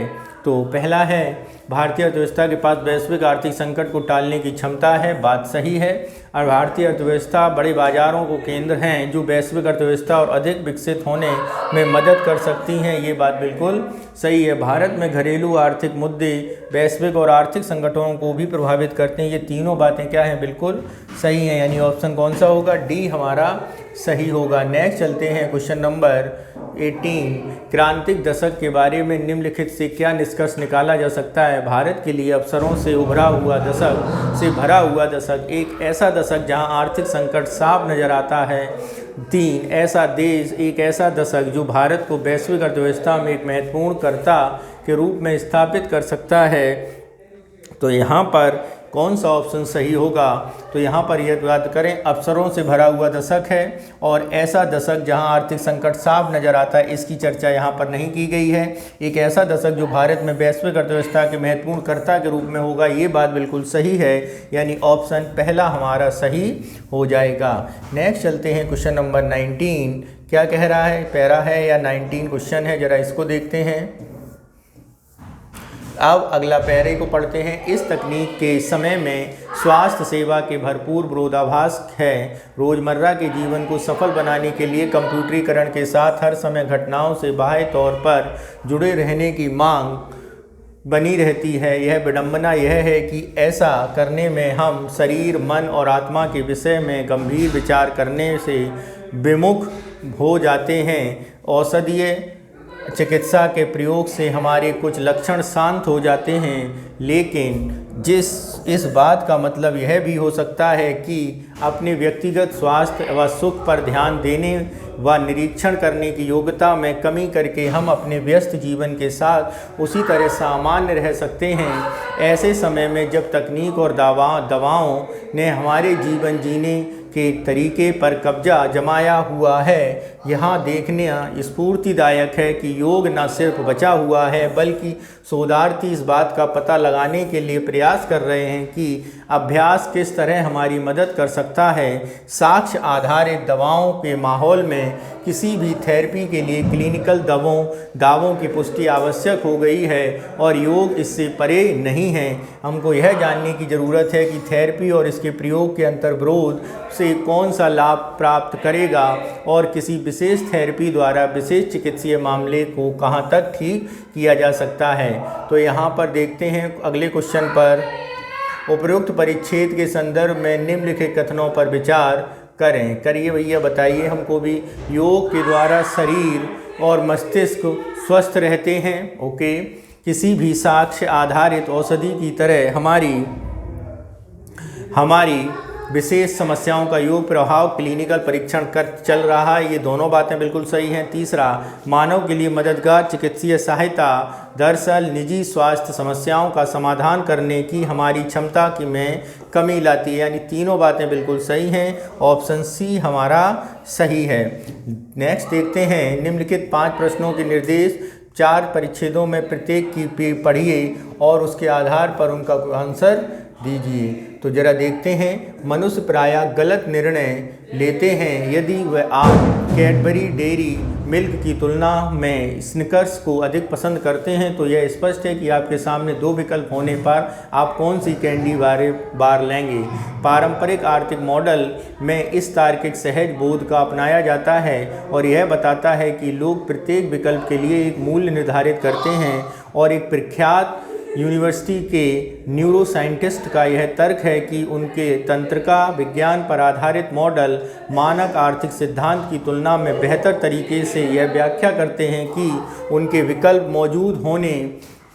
तो पहला है भारतीय अर्थव्यवस्था के पास वैश्विक आर्थिक संकट को टालने की क्षमता है, बात सही है। और भारतीय अर्थव्यवस्था बड़े बाजारों को केंद्र हैं जो वैश्विक अर्थव्यवस्था और अधिक विकसित होने में मदद कर सकती हैं, ये बात बिल्कुल सही है। भारत में घरेलू आर्थिक मुद्दे वैश्विक और आर्थिक संगठनों को भी प्रभावित करते हैं, ये तीनों बातें क्या हैं, बिल्कुल सही हैं, यानी ऑप्शन कौन सा होगा, डी हमारा सही होगा। नेक्स्ट चलते हैं क्वेश्चन नंबर 18। क्रांतिक दशक के बारे में निम्नलिखित से क्या निष्कर्ष निकाला जा सकता है। भारत के लिए अवसरों से भरा हुआ दशक, एक ऐसा दशक जहां आर्थिक संकट साफ नजर आता है। 3, एक ऐसा दशक जो भारत को वैश्विक अर्थव्यवस्था में एक महत्वपूर्ण कर्ता के रूप में स्थापित कर सकता है। तो यहाँ पर कौन सा ऑप्शन सही होगा, तो यहाँ पर यह बात करें अवसरों से भरा हुआ दशक है और ऐसा दशक जहाँ आर्थिक संकट साफ नज़र आता है, इसकी चर्चा यहाँ पर नहीं की गई है। एक ऐसा दशक जो भारत में वैश्विक अर्थव्यवस्था के महत्वपूर्ण कर्ता के रूप में होगा, ये बात बिल्कुल सही है, यानी ऑप्शन पहला हमारा सही हो जाएगा। नेक्स्ट चलते हैं क्वेश्चन नंबर 19 क्या कह रहा है, पैरा है या 19 क्वेश्चन है, जरा इसको देखते हैं। अब अगला पैरे को पढ़ते हैं। इस तकनीक के समय में स्वास्थ्य सेवा के भरपूर विरोधाभास है। रोज़मर्रा के जीवन को सफल बनाने के लिए कंप्यूटरीकरण के साथ हर समय घटनाओं से बाह्य तौर पर जुड़े रहने की मांग बनी रहती है। यह विडंबना यह है कि ऐसा करने में हम शरीर, मन और आत्मा के विषय में गंभीर विचार करने से विमुख हो जाते हैं। औषधीय चिकित्सा के प्रयोग से हमारे कुछ लक्षण शांत हो जाते हैं, लेकिन इस बात का मतलब यह भी हो सकता है कि अपने व्यक्तिगत स्वास्थ्य व सुख पर ध्यान देने व निरीक्षण करने की योग्यता में कमी करके हम अपने व्यस्त जीवन के साथ उसी तरह सामान्य रह सकते हैं। ऐसे समय में जब तकनीक और दवाओं ने हमारे जीवन जीने के तरीके पर कब्जा जमाया हुआ है, यहाँ देखना स्फूर्तिदायक है कि योग न सिर्फ बचा हुआ है बल्कि शोधार्थी इस बात का पता लगाने के लिए प्रयास कर रहे हैं कि अभ्यास किस तरह हमारी मदद कर सकता है। साक्ष्य आधारित दवाओं के माहौल में किसी भी थेरेपी के लिए क्लिनिकल दावों की पुष्टि आवश्यक हो गई है और योग इससे परे नहीं है। हमको यह जानने की ज़रूरत है कि थेरेपी और इसके प्रयोग के अंतर्विरोध से कौन सा लाभ प्राप्त करेगा और किसी विशेष थेरेपी द्वारा विशेष चिकित्सीय मामले को कहाँ तक ठीक किया जा सकता है। तो यहाँ पर देखते हैं अगले क्वेश्चन पर, उपरोक्त परिच्छेद के संदर्भ में निम्नलिखित कथनों पर विचार करिए भैया, बताइए हमको भी। योग के द्वारा शरीर और मस्तिष्क स्वस्थ रहते हैं। ओके, किसी भी साक्ष्य आधारित औषधि की तरह हमारी विशेष समस्याओं का योग प्रभाव क्लिनिकल परीक्षण चल रहा है। ये दोनों बातें बिल्कुल सही हैं। तीसरा, मानव के लिए मददगार चिकित्सीय सहायता दरअसल निजी स्वास्थ्य समस्याओं का समाधान करने की हमारी क्षमता में कमी लाती है। यानी तीनों बातें बिल्कुल सही हैं। ऑप्शन सी हमारा सही है। नेक्स्ट देखते हैं, निम्नलिखित 5 प्रश्नों के निर्देश 4 परिच्छेदों में प्रत्येक की पढ़िए और उसके आधार पर उनका आंसर दीजिए। तो जरा देखते हैं, मनुष्य प्रायः गलत निर्णय लेते हैं यदि वह कैडबरी डेयरी मिल्क की तुलना में स्निकर्स को अधिक पसंद करते हैं। तो यह स्पष्ट है कि आपके सामने 2 विकल्प होने पर आप कौन सी कैंडी बार लेंगे। पारंपरिक आर्थिक मॉडल में इस तार्किक सहज बोध का अपनाया जाता है और यह बताता है कि लोग प्रत्येक विकल्प के लिए एक मूल्य निर्धारित करते हैं और एक प्रख्यात यूनिवर्सिटी के न्यूरोसाइंटिस्ट का यह तर्क है कि उनके तंत्रिका विज्ञान पर आधारित मॉडल मानक आर्थिक सिद्धांत की तुलना में बेहतर तरीके से यह व्याख्या करते हैं कि उनके विकल्प मौजूद होने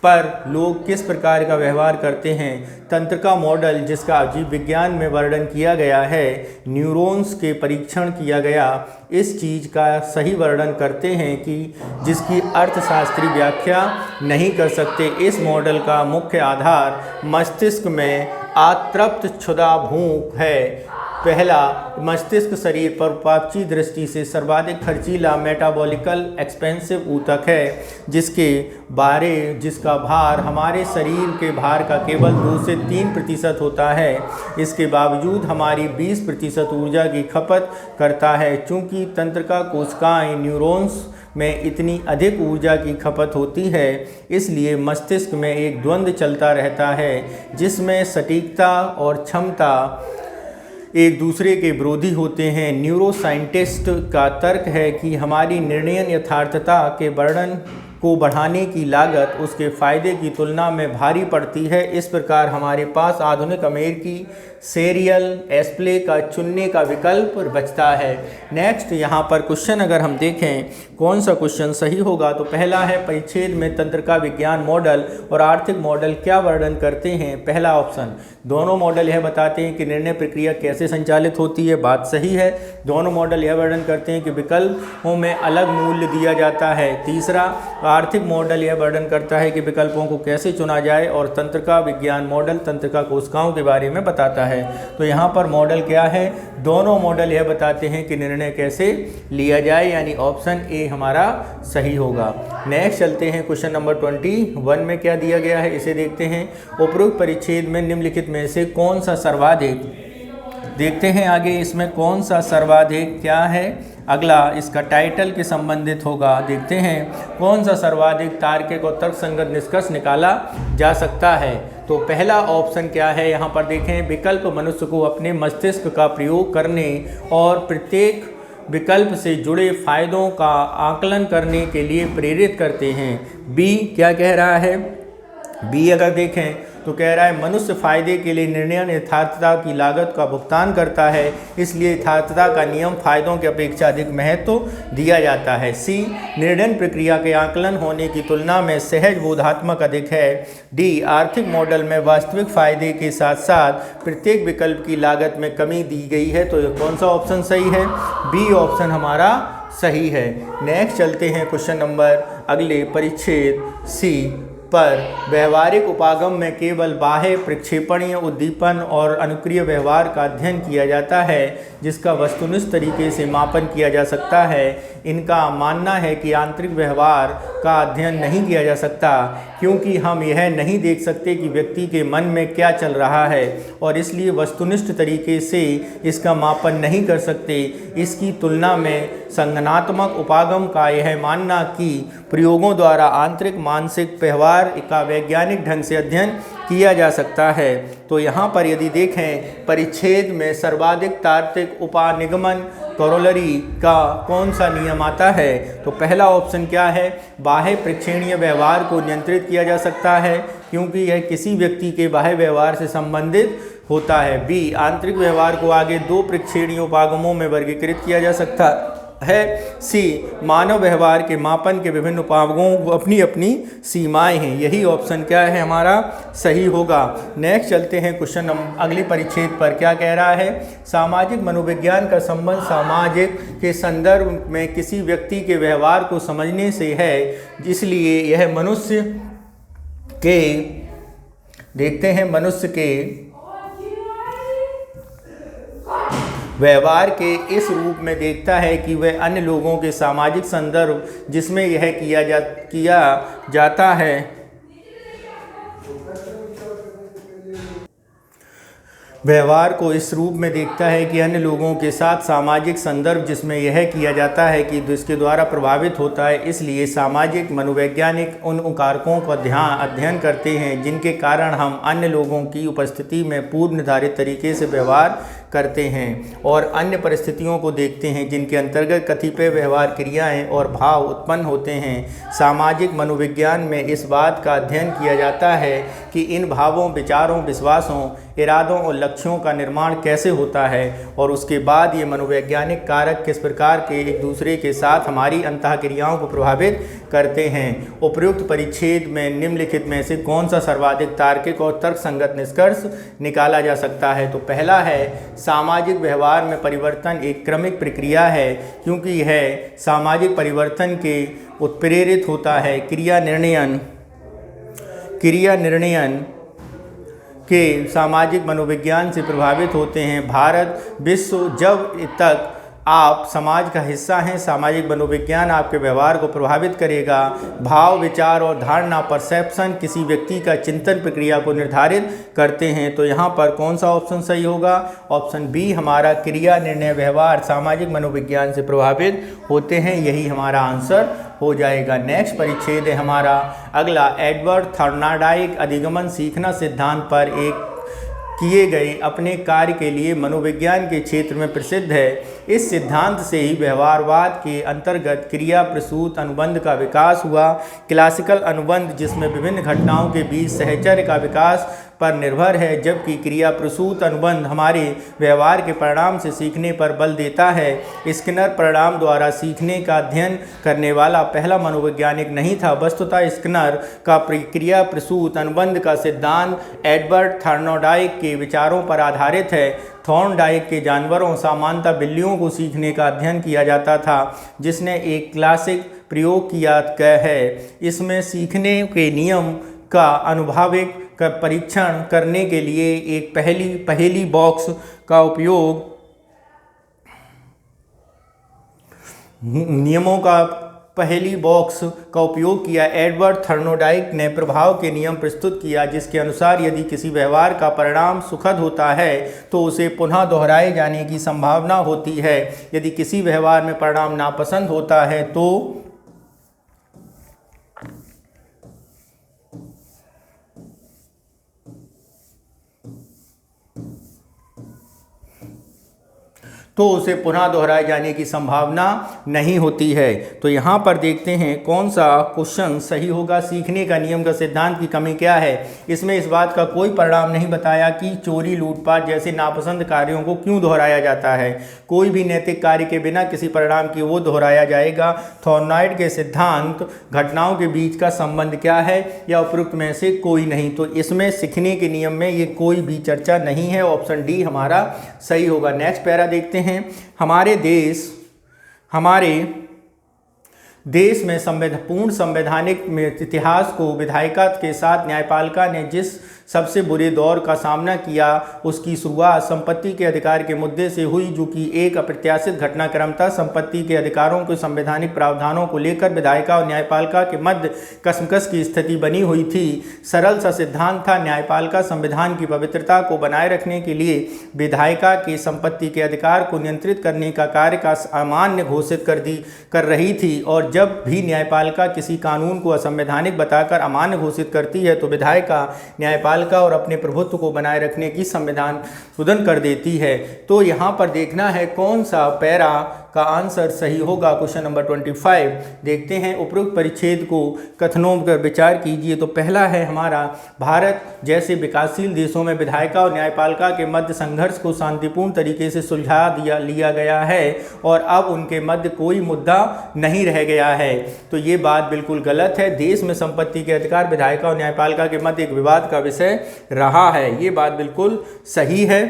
पर लोग किस प्रकार का व्यवहार करते हैं। तंत्रिका मॉडल, जिसका जीव विज्ञान में वर्णन किया गया है, न्यूरॉन्स के परीक्षण किया गया इस चीज़ का सही वर्णन करते हैं कि जिसकी अर्थशास्त्री व्याख्या नहीं कर सकते। इस मॉडल का मुख्य आधार मस्तिष्क में अतृप्त क्षुधा भूख है। पहला, मस्तिष्क शरीर पर उपापचय दृष्टि से सर्वाधिक खर्चीला मेटाबॉलिकल एक्सपेंसिव ऊतक है, जिसका भार हमारे शरीर के भार का केवल 2 से 3% होता है। इसके बावजूद हमारी 20% ऊर्जा की खपत करता है। चूँकि तंत्रिका कोशिकाएं न्यूरॉन्स में इतनी अधिक ऊर्जा की खपत होती है, इसलिए मस्तिष्क में एक द्वंद्व चलता रहता है जिसमें सटीकता और क्षमता एक दूसरे के विरोधी होते हैं। न्यूरोसाइंटिस्ट का तर्क है कि हमारी निर्णय यथार्थता के वर्णन को बढ़ाने की लागत उसके फ़ायदे की तुलना में भारी पड़ती है। इस प्रकार हमारे पास आधुनिक अमेरिकी सीरियल एस्प्ले का चुनने का विकल्प बचता है। नेक्स्ट यहाँ पर क्वेश्चन अगर हम देखें कौन सा क्वेश्चन सही होगा, तो पहला है, परिच्छेद में तंत्रिका विज्ञान मॉडल और आर्थिक मॉडल क्या वर्णन करते हैं। पहला ऑप्शन, दोनों मॉडल यह बताते हैं कि निर्णय प्रक्रिया कैसे संचालित होती है। बात सही है। दोनों मॉडल यह वर्णन करते हैं कि विकल्पों में अलग मूल्य दिया जाता है। तीसरा, आर्थिक मॉडल यह वर्णन करता है कि विकल्पों को कैसे चुना जाए और तंत्रिका विज्ञान मॉडल तंत्रिका कोशिकाओं के बारे में बताता है। तो यहाँ पर मॉडल क्या है, दोनों मॉडल यह बताते हैं कि निर्णय कैसे लिया जाए, यानी ऑप्शन ए हमारा सही होगा। नेक्स्ट चलते हैं, क्वेश्चन नंबर 21 में क्या दिया गया है इसे देखते हैं। उपरोक्त परिच्छेद में निम्नलिखित में से कौन सा सर्वाधिक, देखते हैं आगे इसमें कौन सा सर्वाधिक क्या है, अगला इसका टाइटल के संबंधित होगा। देखते हैं कौन सा सर्वाधिक तार्किक और तर्कसंगत निष्कर्ष निकाला जा सकता है। तो पहला ऑप्शन क्या है, यहाँ पर देखें, विकल्प मनुष्य को अपने मस्तिष्क का प्रयोग करने और प्रत्येक विकल्प से जुड़े फायदों का आकलन करने के लिए प्रेरित करते हैं। बी क्या कह रहा है, बी अगर देखें तो कह रहा है मनुष्य फायदे के लिए निर्णय यथार्थता की लागत का भुगतान करता है, इसलिए यथार्थता का नियम फायदों की अपेक्षा अधिक महत्व दिया जाता है। सी निर्णय प्रक्रिया के आकलन होने की तुलना में सहज बोधात्मक अधिक है। डी आर्थिक मॉडल में वास्तविक फायदे के साथ साथ प्रत्येक विकल्प की लागत में कमी दी गई है। तो कौन सा ऑप्शन सही है, बी ऑप्शन हमारा सही है। नेक्स्ट चलते हैं क्वेश्चन नंबर अगले परिच्छेद सी पर। व्यवहारिक उपागम में केवल बाह्य प्रक्षेपणीय उद्दीपन और अनुक्रिय व्यवहार का अध्ययन किया जाता है, जिसका वस्तुनिष्ठ तरीके से मापन किया जा सकता है। इनका मानना है कि आंतरिक व्यवहार का अध्ययन नहीं किया जा सकता, क्योंकि हम यह नहीं देख सकते कि व्यक्ति के मन में क्या चल रहा है, और इसलिए वस्तुनिष्ठ तरीके से इसका मापन नहीं कर सकते। इसकी तुलना में संज्ञानात्मक उपागम का यह मानना कि प्रयोगों द्वारा आंतरिक मानसिक व्यवहार का वैज्ञानिक ढंग से अध्ययन किया जा सकता है। तो यहाँ पर यदि देखें परिच्छेद में सर्वाधिक तार्किक उपानिगमन कोरोलरी का कौन सा नियम आता है, तो पहला ऑप्शन क्या है, बाह्य प्रेक्षणीय व्यवहार को नियंत्रित किया जा सकता है, क्योंकि यह किसी व्यक्ति के बाह्य व्यवहार से संबंधित होता है। बी आंतरिक व्यवहार को आगे दो प्रेक्षणीय उपागमों में वर्गीकृत किया जा सकता है। सी मानव व्यवहार के मापन के विभिन्न उपागमों को अपनी अपनी सीमाएं हैं। यही ऑप्शन क्या है हमारा सही होगा। नेक्स्ट चलते हैं क्वेश्चन अगले परिच्छेद पर। क्या कह रहा है, सामाजिक मनोविज्ञान का संबंध सामाजिक के संदर्भ में किसी व्यक्ति के व्यवहार को समझने से है, इसलिए यह मनुष्य के देखते हैं मनुष्य के व्यवहार के इस रूप में देखता है कि वह अन्य लोगों के सामाजिक संदर्भ जिसमें यह किया जाता है व्यवहार को इस रूप में देखता है कि अन्य लोगों के साथ सामाजिक संदर्भ जिसमें यह किया जाता है कि इसके द्वारा प्रभावित होता है। इसलिए सामाजिक मनोवैज्ञानिक उन कारकों का अध्ययन करते हैं जिनके कारण हम अन्य लोगों की उपस्थिति में पूर्व निर्धारित तरीके से व्यवहार करते हैं, और अन्य परिस्थितियों को देखते हैं जिनके अंतर्गत कतिपय व्यवहार क्रियाएं और भाव उत्पन्न होते हैं। सामाजिक मनोविज्ञान में इस बात का अध्ययन किया जाता है कि इन भावों, विचारों, विश्वासों, इरादों और लक्ष्यों का निर्माण कैसे होता है, और उसके बाद ये मनोवैज्ञानिक कारक किस प्रकार के एक दूसरे के साथ हमारी अंतःक्रियाओं को प्रभावित करते हैं। उपयुक्त परिच्छेद में निम्नलिखित में से कौन सा सर्वाधिक तार्किक और तर्कसंगत निष्कर्ष निकाला जा सकता है, तो पहला है सामाजिक व्यवहार में परिवर्तन एक क्रमिक प्रक्रिया है, क्योंकि यह सामाजिक परिवर्तन के उत्प्रेरित होता है। क्रिया निर्णयन के सामाजिक मनोविज्ञान से प्रभावित होते हैं। भारत विश्व जब तक आप समाज का हिस्सा हैं, सामाजिक मनोविज्ञान आपके व्यवहार को प्रभावित करेगा। भाव, विचार और धारणा, परसेप्शन किसी व्यक्ति का चिंतन प्रक्रिया को निर्धारित करते हैं। तो यहाँ पर कौन सा ऑप्शन सही होगा, ऑप्शन बी हमारा क्रिया निर्णय व्यवहार सामाजिक मनोविज्ञान से प्रभावित होते हैं, यही हमारा आंसर हो जाएगा। नेक्स्ट परिच्छेद है हमारा अगला, एडवर्ड थॉर्नाडाइक अधिगमन सीखना सिद्धांत पर एक किए गए अपने कार्य के लिए मनोविज्ञान के क्षेत्र में प्रसिद्ध है। इस सिद्धांत से ही व्यवहारवाद के अंतर्गत क्रिया प्रसूत अनुबंध का विकास हुआ। क्लासिकल अनुबंध जिसमें विभिन्न घटनाओं के बीच सहचर्य का विकास पर निर्भर है, जबकि क्रिया प्रसूत अनुबंध हमारे व्यवहार के परिणाम से सीखने पर बल देता है। स्किनर परिणाम द्वारा सीखने का अध्ययन करने वाला पहला मनोवैज्ञानिक नहीं था। वस्तुतः स्किनर का क्रिया प्रसूत अनुबंध का सिद्धांत एडवर्ड थॉर्नडाइक के विचारों पर आधारित है। थॉर्नडाइक के जानवरों, सामान्यतः बिल्लियों को सीखने का अध्ययन किया जाता था, जिसने एक क्लासिक प्रयोग किया है। इसमें सीखने के नियम का अनुभविक का परीक्षण करने के लिए एक पहेली बॉक्स का उपयोग नियमों का पहली बॉक्स का उपयोग किया। एडवर्ड थर्नोडाइक ने प्रभाव के नियम प्रस्तुत किया, जिसके अनुसार यदि किसी व्यवहार का परिणाम सुखद होता है तो उसे पुनः दोहराए जाने की संभावना होती है। यदि किसी व्यवहार में परिणाम नापसंद होता है तो उसे पुनः दोहराए जाने की संभावना नहीं होती है। तो यहाँ पर देखते हैं कौन सा क्वेश्चन सही होगा। सीखने का नियम का सिद्धांत की कमी क्या है? इसमें इस बात का कोई परिणाम नहीं बताया कि चोरी, लूटपाट जैसे नापसंद कार्यों को क्यों दोहराया जाता है। कोई भी नैतिक कार्य के बिना किसी परिणाम की वो दोहराया जाएगा। थॉर्नाइड के सिद्धांत घटनाओं के बीच का संबंध क्या है, या उपरोक्त में से कोई नहीं। तो इसमें सीखने के नियम में ये कोई भी चर्चा नहीं है। ऑप्शन डी हमारा सही होगा। नेक्स्ट पैरा देखते हैं। हमारे देश में पूर्ण संवैधानिक इतिहास को विधायिका के साथ न्यायपालिका ने जिस सबसे बुरे दौर का सामना किया, उसकी शुरुआत संपत्ति के अधिकार के मुद्दे से हुई, जो कि एक अप्रत्याशित घटनाक्रम था। संपत्ति के अधिकारों के संवैधानिक प्रावधानों को लेकर विधायिका और न्यायपालिका के मध्य कसमकस की स्थिति बनी हुई थी। सरल सा सिद्धांत था, न्यायपालिका संविधान की पवित्रता को बनाए रखने के लिए विधायिका के संपत्ति के अधिकार को नियंत्रित करने का कार्य का अमान्य घोषित कर रही थी, और जब भी न्यायपालिका किसी कानून को असंवैधानिक बताकर अमान्य घोषित करती है तो विधायिका न्यायपालिका और अपने प्रभुत्व को बनाए रखने की संविधान शोधन कर देती है। तो यहाँ पर देखना है कौन सा पैरा का आंसर सही होगा। क्वेश्चन नंबर 25 देखते हैं। उपरोक्त परिच्छेद को कथनों पर विचार कीजिए। तो पहला है हमारा, भारत जैसे विकासशील देशों में विधायिका और न्यायपालिका के मध्य संघर्ष को शांतिपूर्ण तरीके से सुलझा लिया गया है और अब उनके मध्य कोई मुद्दा नहीं रह गया है। तो ये बात बिल्कुल गलत है। देश में संपत्ति के अधिकार विधायिका और न्यायपालिका के मध्य एक विवाद का विषय रहा है। ये बात बिल्कुल सही है।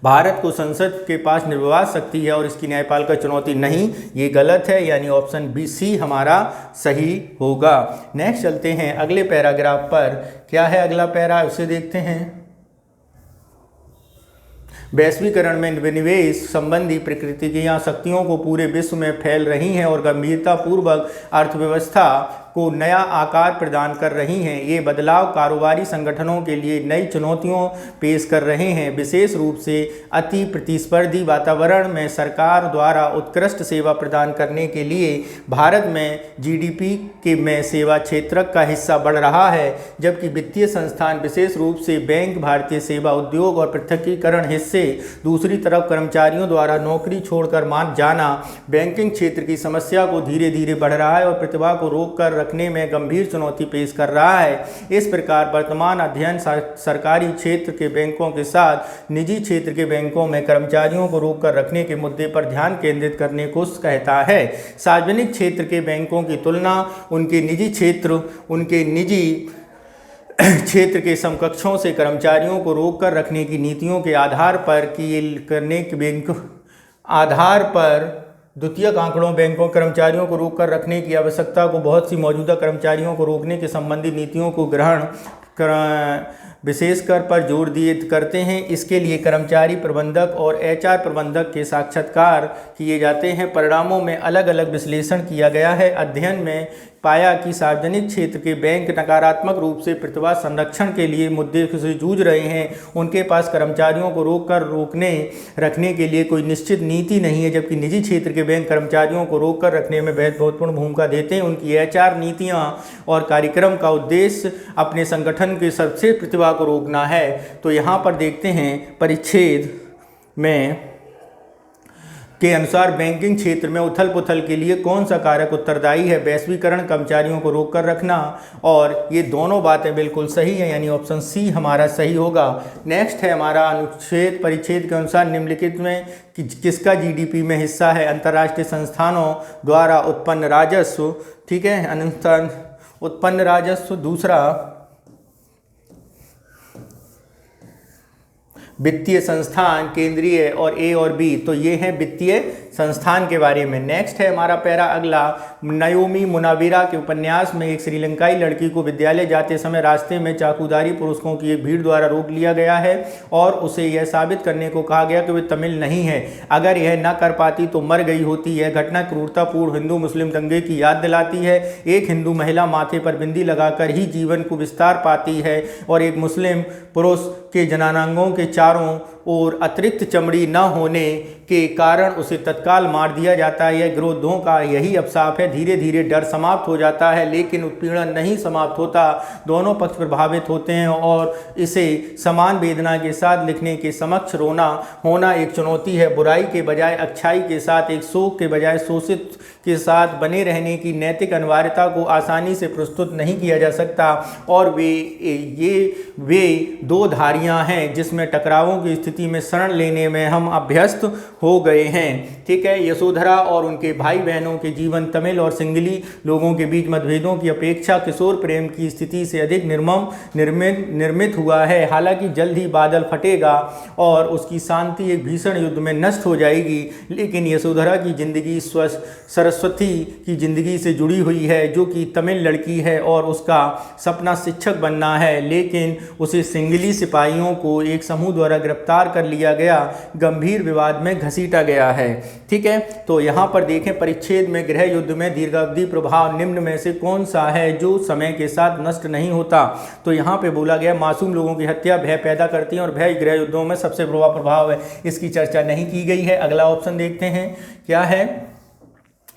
भारत को संसद के पास निर्विवाद शक्ति है और इसकी न्यायपालिका चुनौती नहीं, ये गलत है। यानी ऑप्शन बी सी हमारा सही होगा। नेक्स्ट चलते हैं अगले पैराग्राफ पर। क्या है अगला पैरा, उसे देखते हैं। वैश्वीकरण में विनिवेश संबंधी प्रकृतियां शक्तियों को पूरे विश्व में फैल रही हैं और गंभीरतापूर्वक अर्थव्यवस्था को नया आकार प्रदान कर रही हैं। ये बदलाव कारोबारी संगठनों के लिए नई चुनौतियों पेश कर रहे हैं, विशेष रूप से अति प्रतिस्पर्धी वातावरण में सरकार द्वारा उत्कृष्ट सेवा प्रदान करने के लिए। भारत में जीडीपी में सेवा क्षेत्र का हिस्सा बढ़ रहा है, जबकि वित्तीय संस्थान विशेष रूप से बैंक, भारतीय सेवा उद्योग और पृथकीकरण हिस्से। दूसरी तरफ कर्मचारियों द्वारा नौकरी छोड़कर मान जाना बैंकिंग क्षेत्र की समस्या को धीरे धीरे बढ़ रहा है और प्रतिभा को रोक कर रखने में गंभीर चुनौती पेश कर रहा है। इस प्रकार वर्तमान अध्ययन सरकारी क्षेत्र के बैंकों के साथ निजी क्षेत्र के बैंकों में कर्मचारियों को रोक कर रखने के मुद्दे पर ध्यान केंद्रित करने को कहता है। सार्वजनिक क्षेत्र के बैंकों की तुलना उनके निजी क्षेत्र के समकक्षों से कर्मचारियों को रोक कर रखने की नीतियों के आधार पर द्वितीयक आंकड़ों बैंकों कर्मचारियों को रोक कर रखने की आवश्यकता को बहुत सी मौजूदा कर्मचारियों को रोकने के संबंधी नीतियों को विशेषकर पर जोर दिए करते हैं। इसके लिए कर्मचारी प्रबंधक और एचआर प्रबंधक के साक्षात्कार किए जाते हैं। परिणामों में अलग अलग विश्लेषण किया गया है। अध्ययन में पाया कि सार्वजनिक क्षेत्र के बैंक नकारात्मक रूप से प्रतिभा संरक्षण के लिए मुद्दे से जूझ रहे हैं। उनके पास कर्मचारियों को रखने के लिए कोई निश्चित नीति नहीं है, जबकि निजी क्षेत्र के बैंक कर्मचारियों को रोक कर रखने में बेहद महत्वपूर्ण भूमिका देते हैं। उनकी एचआर नीतियां और कार्यक्रम का उद्देश्य अपने संगठन के सबसे प्रतिभा को रोकना है। तो यहाँ पर देखते हैं परिच्छेद में के अनुसार बैंकिंग क्षेत्र में उथल पुथल के लिए कौन सा कारक उत्तरदायी है? वैश्वीकरण, कर्मचारियों को रोक कर रखना, और ये दोनों बातें बिल्कुल सही है, यानी ऑप्शन सी हमारा सही होगा। नेक्स्ट है हमारा अनुच्छेद परिच्छेद के अनुसार निम्नलिखित में किसका जीडीपी में हिस्सा है? अंतर्राष्ट्रीय संस्थानों द्वारा उत्पन्न राजस्व, ठीक है, उत्पन्न राजस्व। दूसरा वित्तीय संस्थान केंद्रीय, और ए और बी, तो ये हैं वित्तीय संस्थान के बारे में। नेक्स्ट है हमारा पैरा अगला, नयोमी मुनाविरा के उपन्यास में एक श्रीलंकाई लड़की को विद्यालय जाते समय रास्ते में चाकूधारी पुरुषों की एक भीड़ द्वारा रोक लिया गया है और उसे यह साबित करने को कहा गया कि वे तमिल नहीं है। अगर यह न कर पाती तो मर गई होती। यह घटना क्रूरतापूर्ण हिंदू मुस्लिम दंगे की याद दिलाती है। एक हिंदू महिला माथे पर बिंदी लगाकर ही जीवन को विस्तार पाती है और एक मुस्लिम पुरुष के जनानांगों के चारों ओर अतिरिक्त चमड़ी न होने के कारण उसे तत्काल मार दिया जाता है। यह विरोधों का यही अवसाफ है। धीरे धीरे डर समाप्त हो जाता है लेकिन उत्पीड़न नहीं समाप्त होता। दोनों पक्ष प्रभावित होते हैं और इसे समान वेदना के साथ लिखने के समक्ष रोना होना एक चुनौती है। बुराई के बजाय अच्छाई के साथ, एक शोक के बजाय शोषित के साथ बने रहने की नैतिक अनिवार्यता को आसानी से प्रस्तुत नहीं किया जा सकता और वे दो धारियां हैं जिसमें टकरावों की स्थिति में शरण लेने में हम अभ्यस्त हो गए हैं। ठीक है, यशोधरा और उनके भाई बहनों के जीवन तमिल और सिंगली लोगों के बीच मतभेदों की अपेक्षा किशोर प्रेम की स्थिति से अधिक निर्मित हुआ है। हालांकि जल्द ही बादल फटेगा और उसकी शांति एक भीषण युद्ध में नष्ट हो जाएगी, लेकिन यशोधरा की जिंदगी सरस्वती की जिंदगी से जुड़ी हुई है जो कि तमिल लड़की है और उसका सपना शिक्षक बनना है, लेकिन उसे सिंगली सिपाहियों को एक समूह द्वारा गिरफ्तार कर लिया गया, गंभीर विवाद में घसीटा गया है। ठीक है, तो यहाँ पर देखें परिच्छेद में गृह युद्ध में दीर्घावधि प्रभाव निम्न में से कौन सा है जो समय के साथ नष्ट नहीं होता। तो यहाँ पे बोला गया मासूम लोगों की हत्या भय पैदा करती है और भय गृह युद्धों में सबसे प्रभाव है। इसकी चर्चा नहीं की गई है। अगला ऑप्शन देखते हैं क्या है,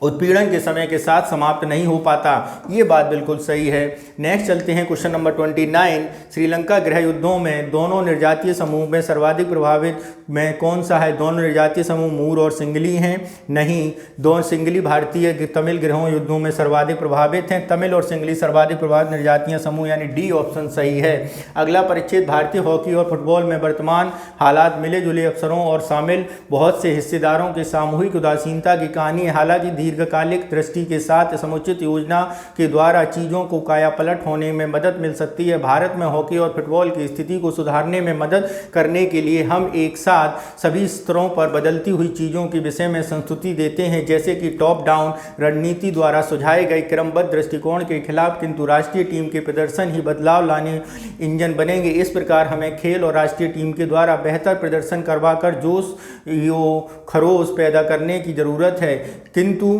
उत्पीड़न के समय के साथ समाप्त नहीं हो पाता। ये बात बिल्कुल सही है। नेक्स्ट चलते हैं क्वेश्चन नंबर 29। श्रीलंका गृह युद्धों में दोनों निर्जातीय समूह में सर्वाधिक प्रभावित में कौन सा है। दोनों निर्जातीय समूह मूर और सिंगली हैं? नहीं, दोनों सिंगली भारतीय तमिल गृह युद्धों में सर्वाधिक प्रभावित हैं। तमिल और सिंगली सर्वाधिक प्रभावित निर्जातीय समूह, यानी डी ऑप्शन सही है। अगला परिच्छेद भारतीय हॉकी और फुटबॉल में वर्तमान हालात, मिले जुले अवसरों और शामिल बहुत से हिस्सेदारों के सामूहिक उदासीनता की कहानी है। हालांकि दीर्घकालिक दृष्टि के साथ समुचित योजना के द्वारा चीज़ों को कायापलट होने में मदद मिल सकती है। भारत में हॉकी और फुटबॉल की स्थिति को सुधारने में मदद करने के लिए हम एक साथ सभी स्तरों पर बदलती हुई चीज़ों के विषय में संस्तुति देते हैं, जैसे कि टॉप डाउन रणनीति द्वारा सुझाए गए क्रमबद्ध दृष्टिकोण के खिलाफ, किंतु राष्ट्रीय टीम के प्रदर्शन ही बदलाव लाने इंजन बनेंगे। इस प्रकार हमें खेल और राष्ट्रीय टीम के द्वारा बेहतर प्रदर्शन करवाकर जोश खरोश पैदा करने की ज़रूरत है, किंतु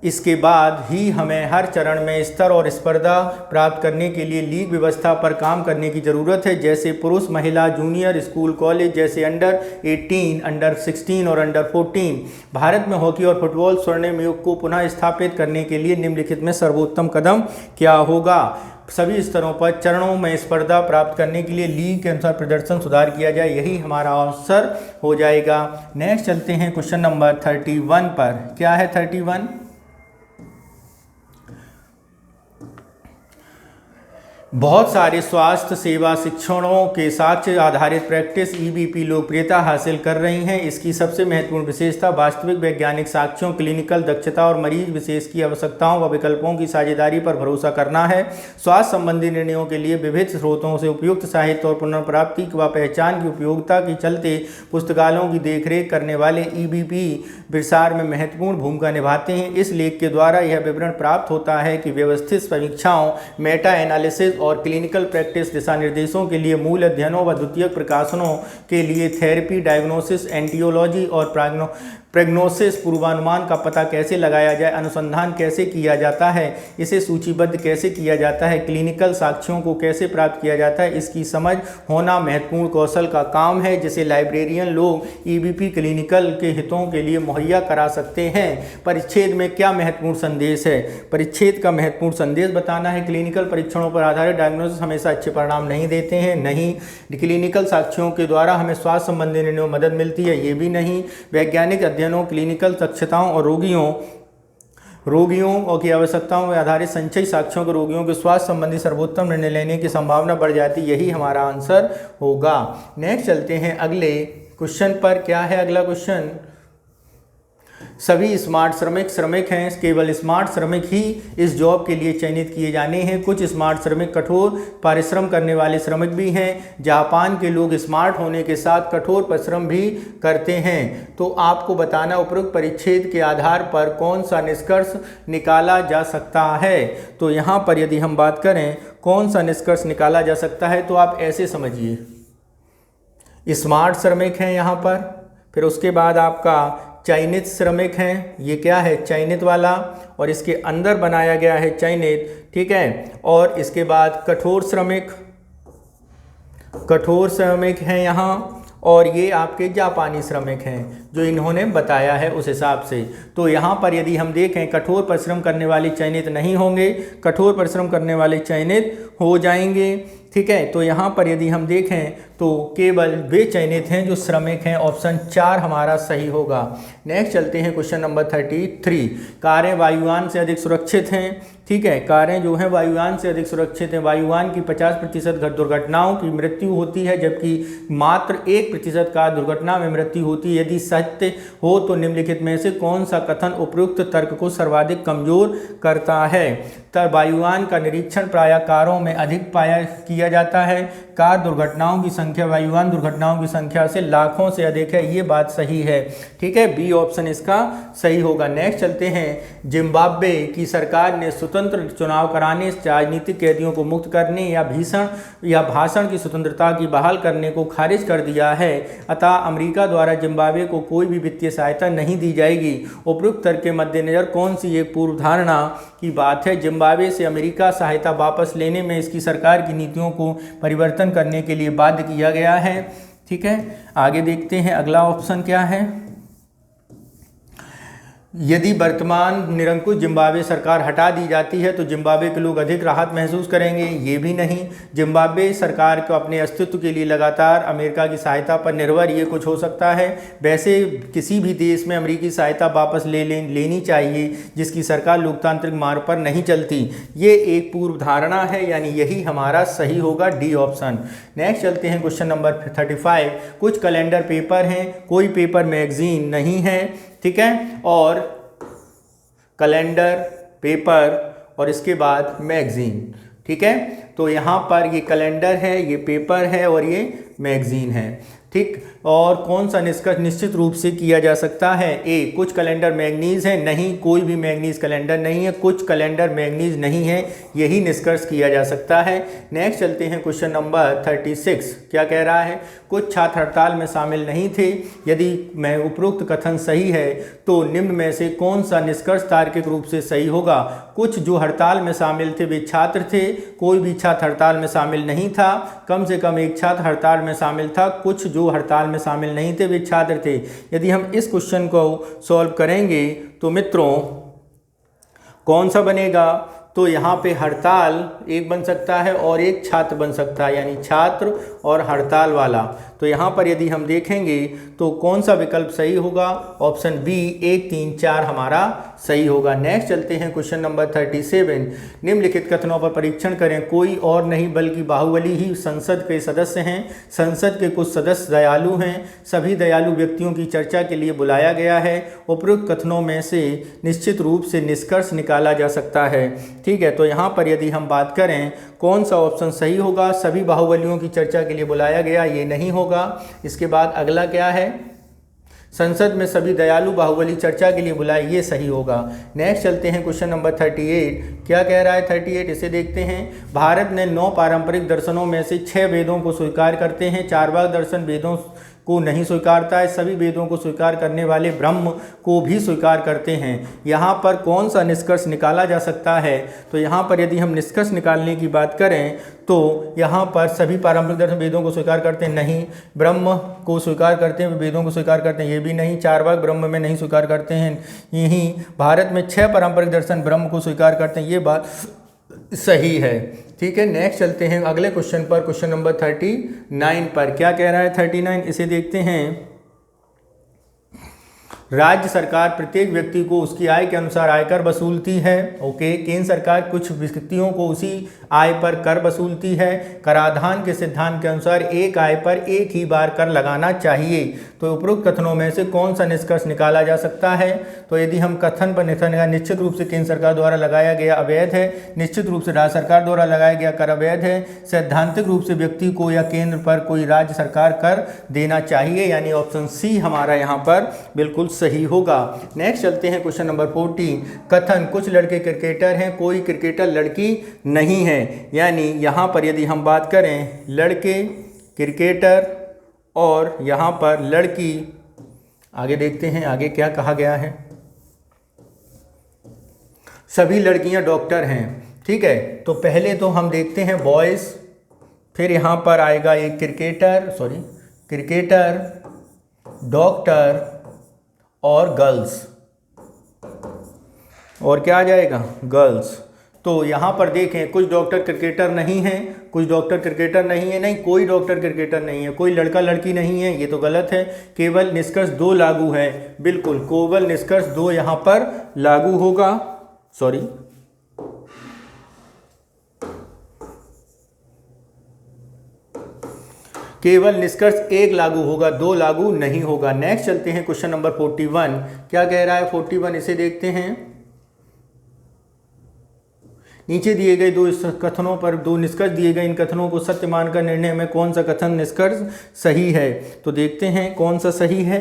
इसके बाद ही हमें हर चरण में स्तर और स्पर्धा प्राप्त करने के लिए लीग व्यवस्था पर काम करने की ज़रूरत है, जैसे पुरुष, महिला, जूनियर, स्कूल, कॉलेज, जैसे अंडर 18, अंडर 16 और अंडर 14। भारत में हॉकी और फुटबॉल स्वर्णिम युग को पुनः स्थापित करने के लिए निम्नलिखित में सर्वोत्तम कदम क्या होगा। सभी स्तरों पर चरणों में स्पर्धा प्राप्त करने के लिए लीग के अनुसार प्रदर्शन सुधार किया जाए, यही हमारा अवसर हो जाएगा। नेक्स्ट चलते हैं क्वेश्चन नंबर 31 पर। क्या है 31? बहुत सारे स्वास्थ्य सेवा शिक्षणों के साक्ष्य आधारित प्रैक्टिस ईबीपी लोकप्रियता हासिल कर रही हैं। इसकी सबसे महत्वपूर्ण विशेषता वास्तविक वैज्ञानिक साक्ष्यों, क्लिनिकल दक्षता और मरीज विशेष की आवश्यकताओं व विकल्पों की साझेदारी पर भरोसा करना है। स्वास्थ्य संबंधी निर्णयों के लिए विविध स्रोतों से उपयुक्त साहित्य और पुनर्प्राप्ति व पहचान की उपयोगिता के चलते पुस्तकालयों की देखरेख करने वाले ईबीपी विस्तार में महत्वपूर्ण भूमिका निभाते हैं। इस लेख के द्वारा यह विवरण प्राप्त होता है कि व्यवस्थित समीक्षाओं, मेटा एनालिसिस और क्लिनिकल प्रैक्टिस दिशा निर्देशों के लिए मूल अध्ययनों व द्वितीयक प्रकाशनों के लिए थेरेपी, डायग्नोसिस, एंटियोलॉजी और प्रेग्नोसिस पूर्वानुमान का पता कैसे लगाया जाए, अनुसंधान कैसे किया जाता है, इसे सूचीबद्ध कैसे किया जाता है, क्लिनिकल साक्ष्यों को कैसे प्राप्त किया जाता है, इसकी समझ होना महत्वपूर्ण कौशल का काम है जिसे लाइब्रेरियन लोग ईबीपी क्लिनिकल के हितों के लिए मुहैया करा सकते हैं। परिच्छेद में क्या महत्वपूर्ण संदेश है? परिच्छेद का महत्वपूर्ण संदेश बताना है। क्लिनिकल परीक्षणों पर आधारित डायग्नोसिस हमेशा अच्छे परिणाम नहीं देते हैं। नहीं, क्लिनिकल साक्ष्यों के द्वारा हमें स्वास्थ्य संबंधी निर्णयों में मदद मिलती है। ये भी नहीं। वैज्ञानिक अध्ययनों, क्लिनिकल दक्षताओं और रोगियों की आवश्यकताओं पर आधारित संचयी साक्ष्यों के रोगियों के स्वास्थ्य संबंधी सर्वोत्तम निर्णय लेने की संभावना बढ़ जाती, यही हमारा आंसर होगा। नेक्स्ट चलते हैं अगले क्वेश्चन पर। क्या है अगला क्वेश्चन? सभी स्मार्ट श्रमिक हैं, केवल स्मार्ट श्रमिक ही इस जॉब के लिए चयनित किए जाने हैं। कुछ स्मार्ट श्रमिक कठोर परिश्रम करने वाले श्रमिक भी हैं। जापान के लोग स्मार्ट होने के साथ कठोर परिश्रम भी करते हैं। तो आपको बताना उपरोक्त परिच्छेद के आधार पर कौन सा निष्कर्ष निकाला जा सकता है। तो यहाँ पर यदि हम बात करें कौन सा निष्कर्ष निकाला जा सकता है, तो आप ऐसे समझिए, स्मार्ट श्रमिक हैं यहाँ पर, फिर उसके बाद आपका चयनित श्रमिक हैं, ये क्या है चयनित वाला, और इसके अंदर बनाया गया है चयनित, ठीक है। और इसके बाद कठोर श्रमिक हैं यहाँ, और ये आपके जापानी श्रमिक हैं जो इन्होंने बताया है उस हिसाब से। तो यहाँ पर यदि हम देखें कठोर परिश्रम करने वाले चयनित नहीं होंगे, कठोर परिश्रम करने वाले चयनित हो जाएंगे, ठीक है। तो यहाँ पर यदि हम देखें तो केवल वे चयनित हैं जो श्रमिक हैं। ऑप्शन 4 हमारा सही होगा। नेक्स्ट चलते हैं क्वेश्चन नंबर 33। कारें वायुयान से अधिक सुरक्षित हैं, ठीक है। कारें जो हैं वायुयान से अधिक सुरक्षित हैं। वायुयान की 50% दुर्घटनाओं की मृत्यु होती है, जबकि मात्र 1% कार दुर्घटना में मृत्यु होती है। यदि सत्य हो तो निम्नलिखित में से कौन सा कथन उपयुक्त तर्क को सर्वाधिक कमजोर करता है। तब वायुयान का निरीक्षण प्रायः कारों में अधिक किया जाता है। कार दुर्घटनाओं की संख्या वायुयान दुर्घटनाओं की संख्या से लाखों से अधिक है, ये बात सही है, ठीक है। बी ऑप्शन इसका सही होगा। नेक्स्ट चलते हैं। जिम्बाब्वे की सरकार ने स्वतंत्र चुनाव कराने, राजनीतिक कैदियों को मुक्त करने या भाषण की स्वतंत्रता की बहाल करने को खारिज कर दिया है। अतः अमेरिका द्वारा जिम्बाब्वे को कोई भी वित्तीय सहायता नहीं दी जाएगी। उपयुक्त तर्क के मद्देनजर कौन सी एक पूर्व धारणा की बात है। जिम्बाब्वे से अमेरिका सहायता वापस लेने में इसकी सरकार की नीतियों को परिवर्तन करने के लिए बाध्य किया गया है, ठीक है। आगे देखते हैं अगला ऑप्शन क्या है। यदि वर्तमान निरंकुश जिम्बाब्वे सरकार हटा दी जाती है तो जिम्बाब्वे के लोग अधिक राहत महसूस करेंगे, ये भी नहीं। जिम्बाब्वे सरकार को अपने अस्तित्व के लिए लगातार अमेरिका की सहायता पर निर्भर, ये कुछ हो सकता है। वैसे किसी भी देश में अमेरिकी सहायता वापस लेनी चाहिए जिसकी सरकार लोकतांत्रिक मार्ग पर नहीं चलती, ये एक पूर्व धारणा है, यानी यही हमारा सही होगा, डी ऑप्शन। नेक्स्ट चलते हैं क्वेश्चन नंबर 35। कुछ कैलेंडर पेपर हैं, कोई पेपर मैगजीन नहीं है, ठीक है। और कैलेंडर पेपर और इसके बाद मैगजीन, ठीक है। तो यहाँ पर ये कैलेंडर है, ये पेपर है और ये मैगजीन है, ठीक। और कौन सा निष्कर्ष निश्चित रूप से किया जा सकता है। ए, कुछ कैलेंडर मैगनीज है, नहीं, कोई भी मैगनीज कैलेंडर नहीं है। कुछ कैलेंडर मैगनीज नहीं है, यही निष्कर्ष किया जा सकता है। नेक्स्ट चलते हैं क्वेश्चन नंबर 36। क्या कह रहा है। कुछ छात्र हड़ताल में शामिल नहीं थे। यदि मैं उपरोक्त कथन सही है तो निम्न में से कौन सा निष्कर्ष तार्किक रूप से सही होगा। कुछ जो हड़ताल में शामिल थे वे छात्र थे, कोई भी छात्र हड़ताल में शामिल नहीं था, कम से कम एक छात्र हड़ताल में शामिल था, कुछ जो हड़ताल में शामिल नहीं थे वे छात्र थे। यदि हम इस क्वेश्चन को सॉल्व करेंगे तो मित्रों कौन सा बनेगा, तो यहाँ पे हड़ताल एक बन सकता है और एक छात्र बन सकता है, यानी छात्र और हड़ताल वाला। तो यहाँ पर यदि हम देखेंगे तो कौन सा विकल्प सही होगा। ऑप्शन बी 1, 3, 4 हमारा सही होगा। नेक्स्ट चलते हैं क्वेश्चन नंबर 37। निम्नलिखित कथनों पर परीक्षण करें। कोई और नहीं बल्कि बाहुबली ही संसद के सदस्य हैं। संसद के कुछ सदस्य दयालु हैं। सभी दयालु व्यक्तियों की चर्चा के लिए बुलाया गया है। उपरोक्त कथनों में से निश्चित रूप से निष्कर्ष निकाला जा सकता है, ठीक है। तो यहाँ पर यदि हम बात करें कौन सा ऑप्शन सही होगा। सभी बाहुबलियों की चर्चा के लिए बुलाया गया, ये नहीं होगा। इसके बाद अगला क्या है। संसद में सभी दयालु बाहुबली चर्चा के लिए बुलाए, ये सही होगा। नेक्स्ट चलते हैं क्वेश्चन नंबर 38। क्या कह रहा है 38, इसे देखते हैं। भारत ने 9 पारंपरिक दर्शनों में से 6 वेदों को स्वीकार करते हैं। चारवाक दर्शन वेदों को नहीं स्वीकारता है। सभी वेदों को स्वीकार करने वाले ब्रह्म को भी स्वीकार करते हैं। यहाँ पर कौन सा निष्कर्ष निकाला जा सकता है। तो यहाँ पर यदि हम निष्कर्ष निकालने की बात करें तो यहाँ पर सभी पारंपरिक दर्शन वेदों को स्वीकार करते हैं, नहीं। ब्रह्म को स्वीकार करते हैं, वेदों को स्वीकार करते हैं, ये भी नहीं। चारवाक ब्रह्म में नहीं स्वीकार करते हैं, यही। भारत में 6 पारंपरिक दर्शन ब्रह्म को स्वीकार करते हैं, ये बात सही है, ठीक है। नेक्स्ट चलते हैं अगले क्वेश्चन पर, क्वेश्चन नंबर 39 पर। क्या कह रहा है 39, इसे देखते हैं। राज्य सरकार प्रत्येक व्यक्ति को उसकी आय के अनुसार आयकर वसूलती है। ओके, केंद्र सरकार कुछ व्यक्तियों को उसी आय पर कर वसूलती है। कराधान के सिद्धांत के अनुसार एक आय पर एक ही बार कर लगाना चाहिए। तो उपरोक्त कथनों में से कौन सा निष्कर्ष निकाला जा सकता है? तो यदि हम कथन पर निश्चित रूप से केंद्र सरकार द्वारा लगाया गया अवैध है, निश्चित रूप से राज्य सरकार द्वारा लगाया गया कर अवैध है, सैद्धांतिक रूप से व्यक्ति को या केंद्र पर कोई राज्य सरकार कर देना चाहिए, यानी ऑप्शन सी हमारा यहाँ पर बिल्कुल सही होगा। नेक्स्ट चलते हैं क्वेश्चन नंबर 40। कथन कुछ लड़के क्रिकेटर हैं, कोई क्रिकेटर लड़की नहीं है। यानी यहाँ पर यदि हम बात करें लड़के क्रिकेटर और यहाँ पर लड़की, आगे देखते हैं आगे क्या कहा गया है। सभी लड़कियां डॉक्टर हैं, ठीक है। तो पहले तो हम देखते हैं बॉयज़, फिर यहाँ पर आएगा एक क्रिकेटर, डॉक्टर और गर्ल्स, और क्या आ जाएगा गर्ल्स। तो यहाँ पर देखें कुछ डॉक्टर क्रिकेटर नहीं हैं, कुछ डॉक्टर क्रिकेटर नहीं है, नहीं कोई डॉक्टर क्रिकेटर नहीं है, कोई लड़का लड़की नहीं है, ये तो गलत है। केवल निष्कर्ष 2 लागू है, बिल्कुल केवल निष्कर्ष 2 यहाँ पर लागू होगा। केवल निष्कर्ष 1 लागू होगा, 2 लागू नहीं होगा। नेक्स्ट चलते हैं क्वेश्चन नंबर 41। क्या कह रहा है 41, इसे देखते हैं। नीचे दिए गए 2 कथनों पर 2 निष्कर्ष दिए गए, इन कथनों को सत्य मानकर निर्णय में कौन सा कथन निष्कर्ष सही है? तो देखते हैं कौन सा सही है।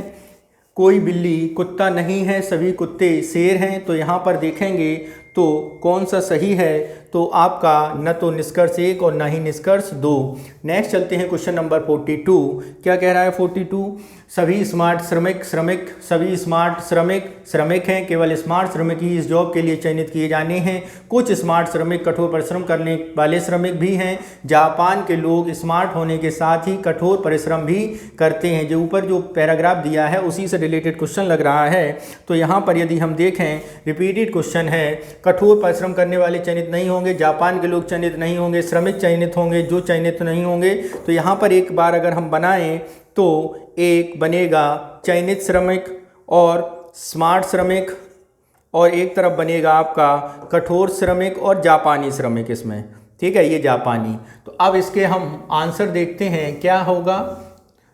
कोई बिल्ली कुत्ता नहीं है, सभी कुत्ते शेर हैं। तो यहाँ पर देखेंगे तो कौन सा सही है? तो आपका न तो निष्कर्ष 1 और न ही निष्कर्ष 2। नेक्स्ट चलते हैं क्वेश्चन नंबर 42। क्या कह रहा है 42? सभी स्मार्ट सभी स्मार्ट श्रमिक हैं, केवल स्मार्ट श्रमिक ही इस जॉब के लिए चयनित किए जाने हैं। कुछ स्मार्ट श्रमिक कठोर परिश्रम करने वाले श्रमिक भी हैं। जापान के लोग स्मार्ट होने के साथ ही कठोर परिश्रम भी करते हैं। जो ऊपर जो पैराग्राफ दिया है उसी से रिलेटेड क्वेश्चन लग रहा है। तो यहाँ पर यदि हम देखें रिपीटेड क्वेश्चन है, कठोर परिश्रम करने वाले चयनित नहीं होंगे, जापान के लोग चयनित नहीं होंगे, श्रमिक चयनित होंगे, जो चयनित नहीं होंगे। तो यहाँ पर एक बार अगर हम बनाएं तो एक बनेगा चयनित श्रमिक और स्मार्ट श्रमिक, और एक तरफ बनेगा आपका कठोर श्रमिक और जापानी श्रमिक इसमें, ठीक है, ये जापानी। तो अब इसके हम आंसर देखते हैं क्या होगा।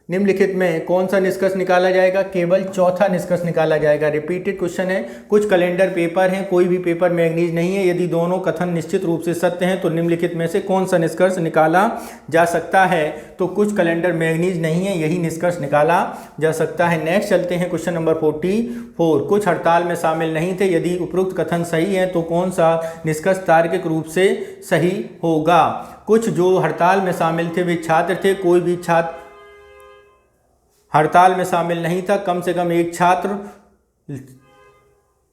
निम्नलिखित में कौन सा निष्कर्ष निकाला जाएगा? केवल चौथा निष्कर्ष निकाला जाएगा। रिपीटेड क्वेश्चन है, कुछ कैलेंडर पेपर हैं, कोई भी पेपर मैंगनीज नहीं है। यदि दोनों कथन निश्चित रूप से सत्य हैं तो निम्नलिखित में से कौन सा निष्कर्ष निकाला जा सकता है? तो कुछ कैलेंडर मैंगनीज नहीं है, यही निष्कर्ष निकाला जा सकता है। नेक्स्ट चलते हैं क्वेश्चन नंबर 44। कुछ हड़ताल में शामिल नहीं थे, यदि उपरोक्त कथन सही है तो कौन सा निष्कर्ष तार्किक रूप से सही होगा? कुछ जो हड़ताल में शामिल थे वे छात्र थे, कोई भी छात्र हड़ताल में शामिल नहीं था, कम से कम एक छात्र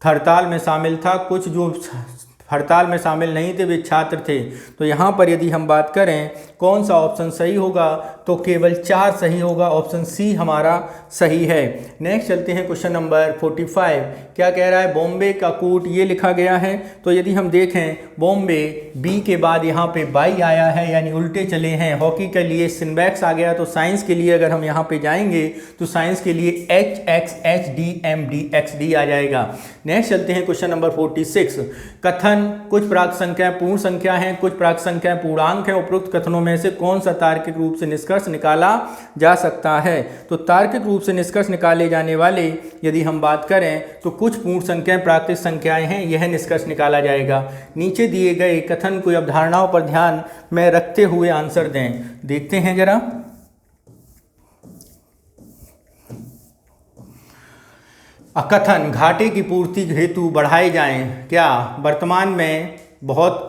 हड़ताल में शामिल था। कुछ जो हड़ताल में शामिल नहीं थे वे छात्र थे। तो यहाँ पर यदि हम बात करें कौन सा ऑप्शन सही होगा तो केवल 4 सही होगा, ऑप्शन सी हमारा सही है। नेक्स्ट चलते हैं क्वेश्चन नंबर 45। क्या कह रहा है? बॉम्बे का कोट ये लिखा गया है। तो यदि हम देखें बॉम्बे बी के बाद यहाँ पे बाई आया है, यानी उल्टे चले हैं। हॉकी के लिए सिनबैक्स आ गया, तो साइंस के लिए अगर हम यहाँ पे जाएंगे तो साइंस के लिए HXHDMDXD आ जाएगा। नेक्स्ट चलते हैं क्वेश्चन नंबर 46। कथन कुछ प्राक संख्याएं पूर्ण संख्या हैं, कुछ प्राक संख्याएं पूर्णांक हैं। उपरोक्त कथनों में से कौन सा तार्किक रूप से निष्कर्ष निकाला जा सकता है? तो तार्किक रूप से निष्कर्ष निकाले जाने वाले यदि हम बात करें तो कुछ पूर्ण संख्याएं प्राकृतिक संख्याएं हैं, यह निष्कर्ष निकाला जाएगा। नीचे दिए गए कथन को अवधारणाओं पर ध्यान में रखते हुए आंसर दें। देखते हैं जरा। कथन घाटे की पूर्ति हेतु बढ़ाए जाएं। क्या वर्तमान में बहुत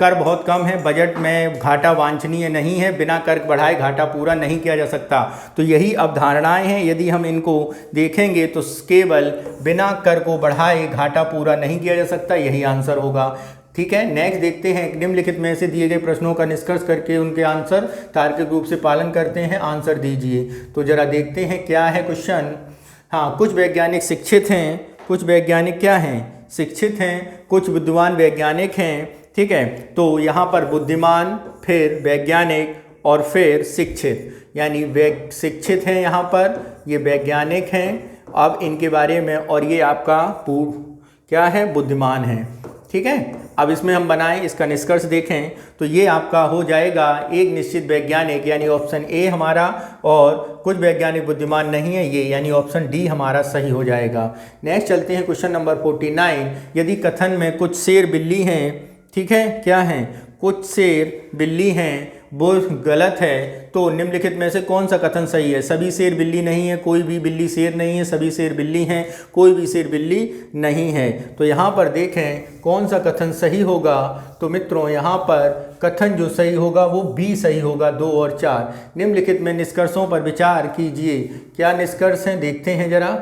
कम है, बजट में घाटा वांछनीय नहीं है, बिना कर बढ़ाए घाटा पूरा नहीं किया जा सकता। तो यही अवधारणाएं हैं, यदि हम इनको देखेंगे तो केवल बिना कर को बढ़ाए घाटा पूरा नहीं किया जा सकता, यही आंसर होगा। ठीक है, नेक्स्ट देखते हैं निम्नलिखित में से दिए गए प्रश्नों का निष्कर्ष करके उनके आंसर तार्किक रूप से पालन करते हैं, आंसर दीजिए। तो जरा देखते हैं क्या है क्वेश्चन। हाँ, कुछ वैज्ञानिक शिक्षित हैं, कुछ वैज्ञानिक क्या हैं? शिक्षित हैं। कुछ बुद्धिमान वैज्ञानिक हैं, ठीक है। तो यहाँ पर बुद्धिमान, फिर वैज्ञानिक और फिर शिक्षित, यानी शिक्षित हैं यहाँ पर, ये वैज्ञानिक हैं अब इनके बारे में, और ये आपका क्या है, बुद्धिमान है। ठीक है, अब इसमें हम बनाएं, इसका निष्कर्ष देखें तो ये आपका हो जाएगा एक निश्चित वैज्ञानिक यानी ऑप्शन ए हमारा, और कुछ वैज्ञानिक बुद्धिमान नहीं है ये, यानी ऑप्शन डी हमारा सही हो जाएगा। नेक्स्ट चलते हैं क्वेश्चन नंबर 49। यदि कथन में कुछ शेर बिल्ली हैं, ठीक है, क्या हैं, कुछ शेर बिल्ली हैं, वो गलत है, तो निम्नलिखित में से कौन सा कथन सही है? सभी शेर बिल्ली नहीं है, कोई भी बिल्ली शेर नहीं है, सभी शेर बिल्ली हैं, कोई भी शेर बिल्ली नहीं है। तो यहाँ पर देखें कौन सा कथन सही होगा। तो मित्रों यहाँ पर कथन जो सही होगा वो बी सही होगा, 2 और 4। निम्नलिखित में निष्कर्षों पर विचार कीजिए। क्या निष्कर्ष हैं देखते हैं जरा।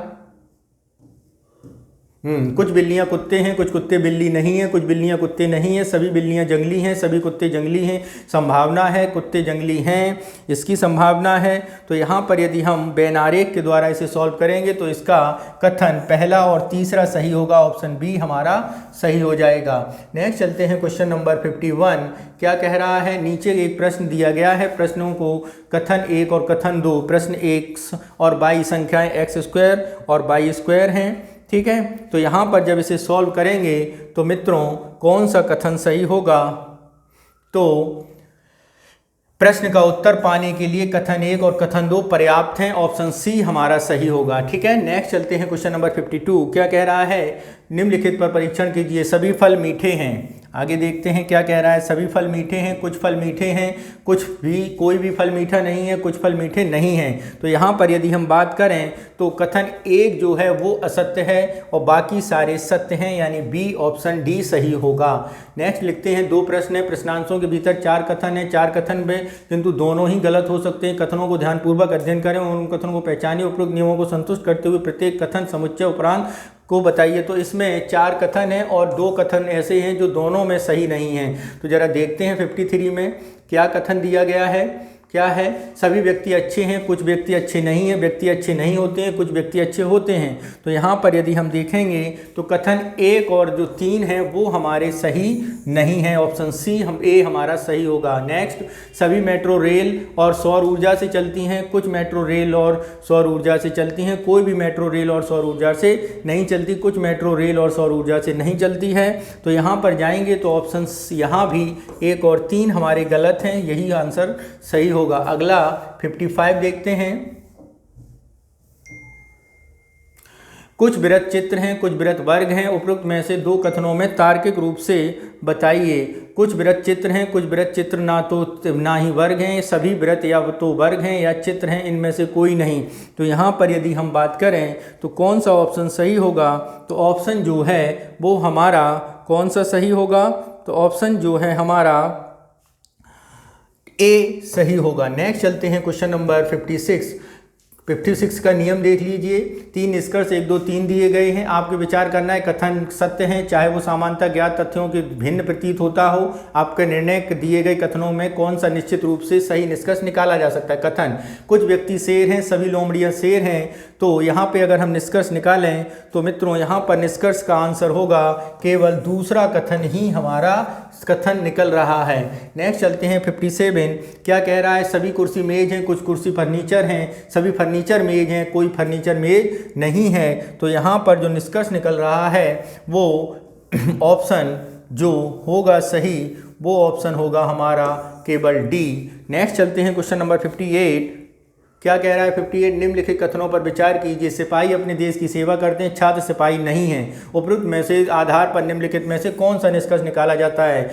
कुछ बिल्लियां कुत्ते हैं, कुछ कुत्ते बिल्ली नहीं है, कुछ बिल्लियां कुत्ते नहीं हैं, सभी बिल्लियां जंगली हैं, सभी कुत्ते जंगली हैं, संभावना है कुत्ते जंगली हैं, इसकी संभावना है। तो यहाँ पर यदि हम बेन आरेख के द्वारा इसे सॉल्व करेंगे तो इसका कथन पहला और तीसरा सही होगा, ऑप्शन बी हमारा सही हो जाएगा। नेक्स्ट चलते हैं क्वेश्चन नंबर 51। क्या कह रहा है, नीचे एक प्रश्न दिया गया है, प्रश्नों को कथन 1 और कथन 2, प्रश्न x और y संख्याएं x² और y² हैं। ठीक है, तो यहाँ पर जब इसे सॉल्व करेंगे तो मित्रों कौन सा कथन सही होगा? तो प्रश्न का उत्तर पाने के लिए कथन 1 और कथन 2 पर्याप्त हैं, ऑप्शन सी हमारा सही होगा। ठीक है, नेक्स्ट चलते हैं क्वेश्चन नंबर 52। क्या कह रहा है, निम्नलिखित पर परीक्षण कीजिए, सभी फल मीठे हैं। आगे देखते हैं क्या कह रहा है, सभी फल मीठे हैं, कुछ फल मीठे हैं, कोई भी फल मीठा नहीं है, कुछ फल मीठे नहीं हैं। तो यहाँ पर यदि हम बात करें तो कथन 1 जो है वो असत्य है और बाकी सारे सत्य हैं, यानी बी ऑप्शन डी सही होगा। नेक्स्ट लिखते हैं, 2 प्रश्न है, प्रश्नांशों के भीतर 4 कथन है, 4 कथन में किंतु दोनों ही गलत हो सकते हैं। कथनों को ध्यानपूर्वक अध्ययन करें और उन कथनों को पहचानें, उपरोक्त नियमों को संतुष्ट करते हुए प्रत्येक कथन समुच्चय उपरांत को बताइए। तो इसमें 4 कथन हैं और 2 कथन ऐसे हैं जो दोनों में सही नहीं हैं। तो जरा देखते हैं 53 में क्या कथन दिया गया है। क्या है, सभी व्यक्ति अच्छे हैं, कुछ व्यक्ति अच्छे नहीं हैं, व्यक्ति अच्छे नहीं होते हैं, कुछ व्यक्ति अच्छे होते हैं। तो यहाँ पर यदि हम देखेंगे तो कथन 1 और जो 3 है वो हमारे सही नहीं है, ऑप्शन सी ए हमारा सही होगा। नेक्स्ट, सभी मेट्रो रेल और सौर ऊर्जा से चलती हैं, कुछ मेट्रो रेल और सौर ऊर्जा से चलती हैं, कोई भी मेट्रो रेल और सौर ऊर्जा से नहीं चलती, कुछ मेट्रो रेल और सौर ऊर्जा से नहीं चलती है। तो यहाँ पर जाएंगे तो ऑप्शन यहाँ भी 1 और 3 हमारे गलत हैं, यही आंसर सही होगा। अगला 55 देखते हैं। कुछ वृत्त चित्र हैं, कुछ वृत्त वर्ग हैं, उपरोक्त में से 2 कथनों में तार्किक रूप से बताइए। कुछ वृत्त चित्र हैं, कुछ वृत्त चित्र ना ही वर्ग हैं, सभी वृत्त या तो वर्ग हैं या चित्र हैं, इनमें से कोई नहीं। तो यहाँ पर यदि हम बात करें तो कौन सा ऑप्शन सही होगा? तो ऑप्शन जो है वो हमारा कौन सा सही होगा? तो ऑप्शन जो है हमारा ए सही होगा। नेक्स्ट चलते हैं क्वेश्चन नंबर 56 का नियम देख लीजिए। 3 निष्कर्ष 1 2 3 दिए गए हैं, आपके विचार करना है कथन सत्य हैं, चाहे वो सामान्यतः ज्ञात तथ्यों के भिन्न प्रतीत होता हो। आपके निर्णय दिए गए कथनों में कौन सा निश्चित रूप से सही निष्कर्ष निकाला जा सकता है। कथन, कुछ व्यक्ति शेर हैं, सभी लोमड़ियां शेर हैं। तो यहाँ पे अगर हम निष्कर्ष निकालें तो मित्रों यहाँ पर निष्कर्ष का आंसर होगा केवल दूसरा कथन ही हमारा कथन निकल रहा है। नेक्स्ट चलते हैं 57। क्या कह रहा है, सभी कुर्सी मेज हैं, कुछ कुर्सी फर्नीचर हैं, सभी फर्नीचर मेज हैं, कोई फर्नीचर मेज नहीं है। तो यहाँ पर जो निष्कर्ष निकल रहा है वो ऑप्शन जो होगा सही वो ऑप्शन होगा हमारा केवल डी। नेक्स्ट चलते हैं क्वेश्चन नंबर 58। क्या कह रहा है 58, निम्नलिखित कथनों पर विचार कीजिए। सिपाही अपने देश की सेवा करते हैं, छात्र सिपाही नहीं हैं। उपरोक्त में से आधार पर निम्नलिखित में से कौन सा निष्कर्ष निकाला जाता है?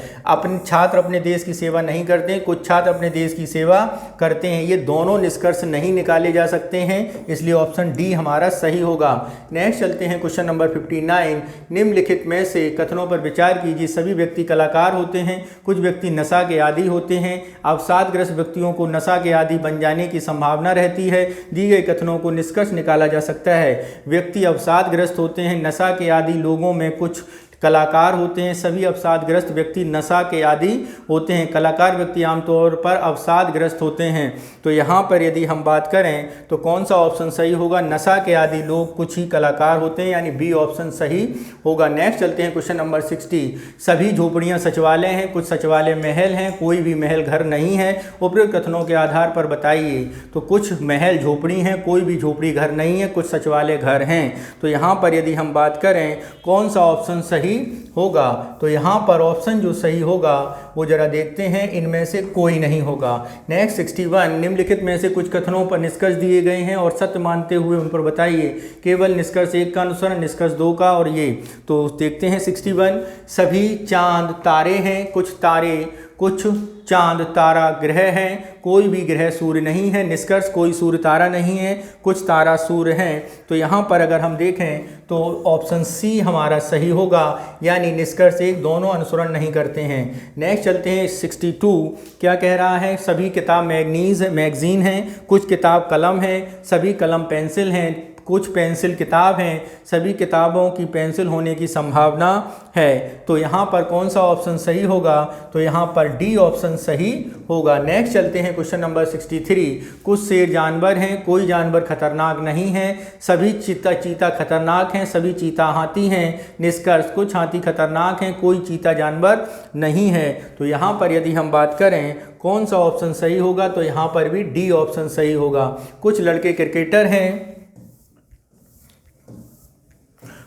छात्र अपने देश की सेवा नहीं करते हैं, कुछ छात्र अपने देश की सेवा करते हैं। ये दोनों निष्कर्ष नहीं निकाले जा सकते हैं, इसलिए ऑप्शन डी हमारा सही होगा। नेक्स्ट चलते हैं क्वेश्चन नंबर 59। निम्नलिखित में से कथनों पर विचार कीजिए। सभी व्यक्ति कलाकार होते हैं, कुछ व्यक्ति नशा के आदी होते हैं। अवसादग्रस्त व्यक्तियों को नशा के आदी बन जाने की संभावना रहती है। दी गई कथनों को निष्कर्ष निकाला जा सकता है। व्यक्ति अवसादग्रस्त होते हैं, नशा के आदी लोगों में कुछ कलाकार होते हैं सभी अवसादग्रस्त व्यक्ति नशा के आदी होते हैं। कलाकार व्यक्ति आमतौर पर अवसादग्रस्त होते हैं। तो यहाँ पर यदि हम बात करें तो कौन सा ऑप्शन सही होगा, नशा के आदी लोग कुछ ही कलाकार होते हैं, यानी बी ऑप्शन सही होगा। नेक्स्ट चलते हैं क्वेश्चन नंबर 60। सभी झोपड़ियाँ सचिवालय हैं, कुछ सचिवालय महल हैं, कोई भी महल घर नहीं है, उपयुक्त कथनों के आधार पर बताइए। तो कुछ महल झोपड़ी हैं, कोई भी झोपड़ी घर नहीं है, कुछ सचिवालय घर हैं। तो यहाँ पर यदि हम बात करें कौन सा ऑप्शन सही होगा, तो यहाँ पर ऑप्शन जो सही होगा वो जरा देखते हैं, इनमें से कोई नहीं होगा। नेक्स्ट 61, निम्नलिखित में से कुछ कथनों पर निष्कर्ष दिए गए हैं और सत्य मानते हुए उन पर बताइए। केवल निष्कर्ष 1 का अनुसरण, निष्कर्ष 2 का और ये। तो देखते हैं 61, सभी चांद तारे हैं, कुछ चांद तारा ग्रह हैं, कोई भी ग्रह सूर्य नहीं है। निष्कर्ष कोई सूर्य तारा नहीं है, कुछ तारा सूर्य हैं। तो यहाँ पर अगर हम देखें तो ऑप्शन सी हमारा सही होगा, यानी निष्कर्ष 1 दोनों अनुसरण नहीं करते हैं। नेक्स्ट चलते हैं 62, क्या कह रहा है, सभी किताब मैगजीन हैं, कुछ किताब कलम है, सभी कलम पेंसिल हैं, कुछ पेंसिल किताब हैं, सभी किताबों की पेंसिल होने की संभावना है। तो यहाँ पर कौन सा ऑप्शन सही होगा, तो यहाँ पर डी ऑप्शन सही होगा। नेक्स्ट चलते हैं क्वेश्चन नंबर 63, कुछ शेर जानवर हैं, कोई जानवर खतरनाक नहीं है, सभी चीता खतरनाक हैं, सभी चीता हाथी हैं। निष्कर्ष कुछ हाथी खतरनाक हैं, कोई चीता जानवर नहीं है। तो यहाँ पर यदि हम बात करें कौन सा ऑप्शन सही होगा, तो यहाँ पर भी डी ऑप्शन सही होगा। कुछ लड़के क्रिकेटर हैं,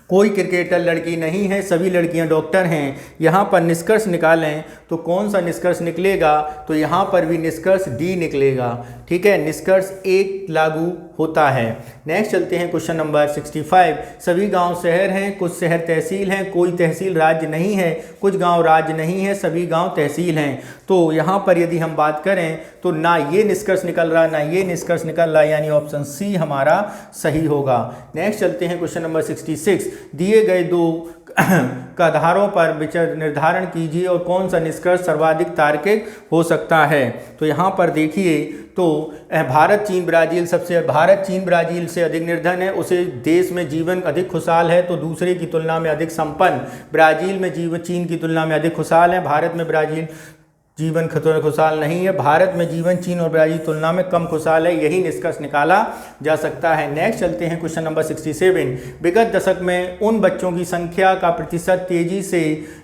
कोई क्रिकेटर लड़की नहीं है, सभी लड़कियां डॉक्टर हैं। यहाँ पर निष्कर्ष निकालें तो कौन सा निष्कर्ष निकलेगा, तो यहाँ पर भी निष्कर्ष डी निकलेगा। ठीक है, निष्कर्ष 1 लागू होता है। नेक्स्ट चलते हैं क्वेश्चन नंबर 65, सभी गांव शहर हैं, कुछ शहर तहसील हैं, कोई तहसील राज्य नहीं है, कुछ गांव राज्य नहीं है, सभी गांव तहसील हैं। तो यहाँ पर यदि हम बात करें तो ना ये निष्कर्ष निकल रहा ना ये निष्कर्ष निकल रहा, यानी ऑप्शन सी हमारा सही होगा। नेक्स्ट चलते हैं क्वेश्चन नंबर 66, दिए गए 2 आधारों पर विचार निर्धारण कीजिए और कौन सा निष्कर्ष सर्वाधिक तार्किक हो सकता है। तो यहाँ पर देखिए तो भारत चीन ब्राज़ील से अधिक निर्धन है, उसे देश में जीवन अधिक खुशहाल है, तो दूसरे की तुलना में अधिक संपन्न। ब्राज़ील में जीवन चीन की तुलना में अधिक खुशहाल है, भारत में ब्राज़ील जीवन खुशहाल नहीं है। भारत में जीवन चीन और ब्राज़ील की तुलना में कम खुशहाल है, यही निष्कर्ष निकाला जा सकता है। नेक्स्ट चलते हैं क्वेश्चन नंबर 67, विगत दशक में उन बच्चों की संख्या का प्रतिशत तेजी से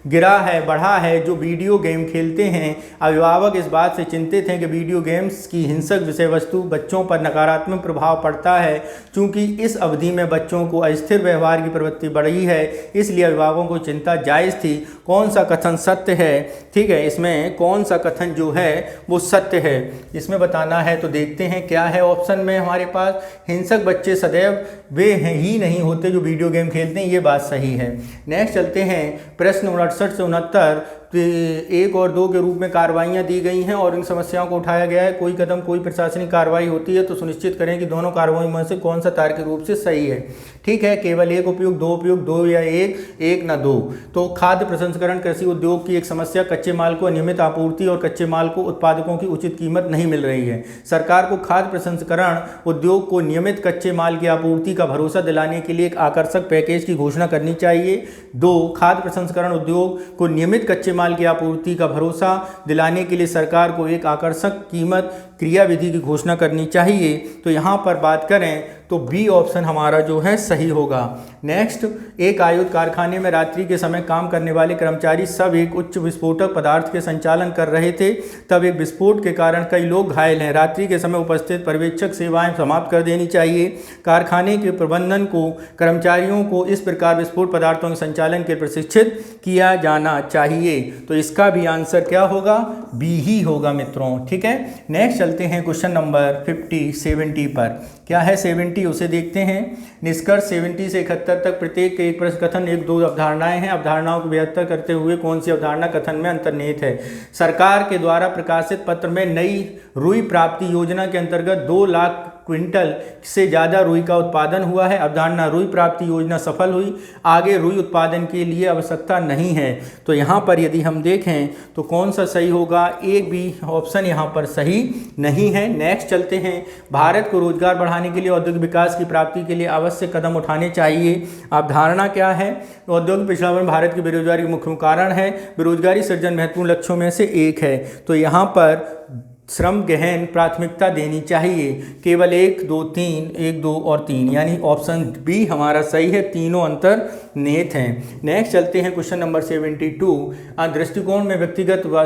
बढ़ा है जो वीडियो गेम खेलते हैं। अभिभावक इस बात से चिंतित हैं कि वीडियो गेम्स की हिंसक विषय वस्तु बच्चों पर नकारात्मक प्रभाव पड़ता है। चूँकि इस अवधि में बच्चों को अस्थिर व्यवहार की प्रवृत्ति बढ़ी है, इसलिए अभिभावकों को चिंता जायज़ थी। कौन सा कथन सत्य है? ठीक है, इसमें कौन सा कथन जो है वो सत्य है, इसमें बताना है। तो देखते हैं क्या है ऑप्शन में हमारे पास, हिंसक बच्चे सदैव वे हैं ही नहीं होते जो वीडियो गेम खेलते हैं, ये बात सही है। नेक्स्ट चलते हैं प्रश्न 68 से 69, 1 और 2 के रूप में कार्रवाइयाँ दी गई हैं और इन समस्याओं को उठाया गया है। कोई कदम कोई प्रशासनिक कार्रवाई होती है तो सुनिश्चित करें कि दोनों कार्रवाई में से कौन सा तार्किक रूप से सही है। ठीक है, केवल 1 उपयुक्त, 2 उपयुक्त, 2 या 1 ना 2। तो खाद्य प्रसंस्करण कृषि उद्योग की एक समस्या, कच्चे माल को अनियमित आपूर्ति और कच्चे माल को उत्पादकों की उचित कीमत नहीं मिल रही है। सरकार को खाद्य प्रसंस्करण उद्योग को नियमित कच्चे माल की आपूर्ति का भरोसा दिलाने के लिए एक आकर्षक पैकेज की घोषणा करनी चाहिए। 2, खाद्य प्रसंस्करण उद्योग को नियमित कच्चे माल की आपूर्ति का भरोसा दिलाने के लिए सरकार को एक आकर्षक कीमत क्रियाविधि की घोषणा करनी चाहिए। तो यहाँ पर बात करें तो बी ऑप्शन हमारा जो है सही होगा। नेक्स्ट, एक आयुध कारखाने में रात्रि के समय काम करने वाले कर्मचारी सब एक उच्च विस्फोटक पदार्थ के संचालन कर रहे थे, तब एक विस्फोट के कारण कई लोग घायल हैं। रात्रि के समय उपस्थित पर्यवेक्षक सेवाएं समाप्त कर देनी चाहिए। कारखाने के प्रबंधन को कर्मचारियों को इस प्रकार विस्फोट पदार्थों के संचालन के प्रशिक्षित किया जाना चाहिए। तो इसका भी आंसर क्या होगा? बी ही होगा मित्रों। ठीक है, नेक्स्ट चलते हैं क्वेश्चन नंबर 70 पर। क्या है 70 उसे देखते हैं। निष्कर्ष 70 से 71 तक प्रत्येक एक प्रश्न कथन 1-2 अवधारणाएं हैं। अवधारणाओं को बेहतर करते हुए कौन सी अवधारणा कथन में अंतर्निहित है? सरकार के द्वारा प्रकाशित पत्र में नई रुई प्राप्ति योजना के अंतर्गत 2 लाख क्विंटल से ज़्यादा रुई का उत्पादन हुआ है। अवधारणा रुई प्राप्ति योजना सफल हुई, आगे रुई उत्पादन के लिए आवश्यकता नहीं है। तो यहाँ पर यदि हम देखें तो कौन सा सही होगा, एक भी ऑप्शन यहाँ पर सही नहीं है। नेक्स्ट चलते हैं, भारत को रोजगार बढ़ाने के लिए औद्योगिक विकास की प्राप्ति के लिए आवश्यक कदम उठाने चाहिए। अवधारणा क्या है, औद्योगिक पिछड़ापन भारत की बेरोजगारी का मुख्य कारण है, बेरोजगारी सृजन महत्वपूर्ण लक्ष्यों में से एक है। तो यहाँ पर श्रम गहन प्राथमिकता देनी चाहिए, केवल 1 2 3 1 2 और 3, यानी ऑप्शन बी हमारा सही है, तीनों अंतर्निहित हैं। नेक्स्ट चलते हैं क्वेश्चन नंबर 72। दृष्टिकोण में व्यक्तिगत व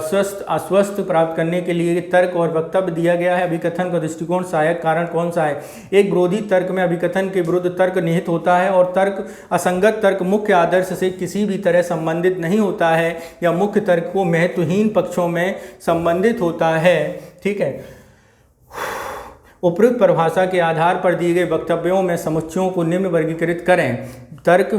अस्वस्थ प्राप्त करने के लिए तर्क और वक्तव्य दिया गया है। अभिकथन का दृष्टिकोण सहायक कारण कौन सा है। एक विरोधी तर्क में अभिकथन के विरुद्ध तर्क निहित होता है और तर्क असंगत तर्क मुख्य आदर्श से किसी भी तरह संबंधित नहीं होता है या मुख्य तर्क को महत्वहीन पक्षों में संबंधित होता है। ठीक है, उपयुक्त परिभाषा के आधार पर दिए गए वक्तव्यों में समुच्चयों को निम्न वर्गीकृत करें। तर्क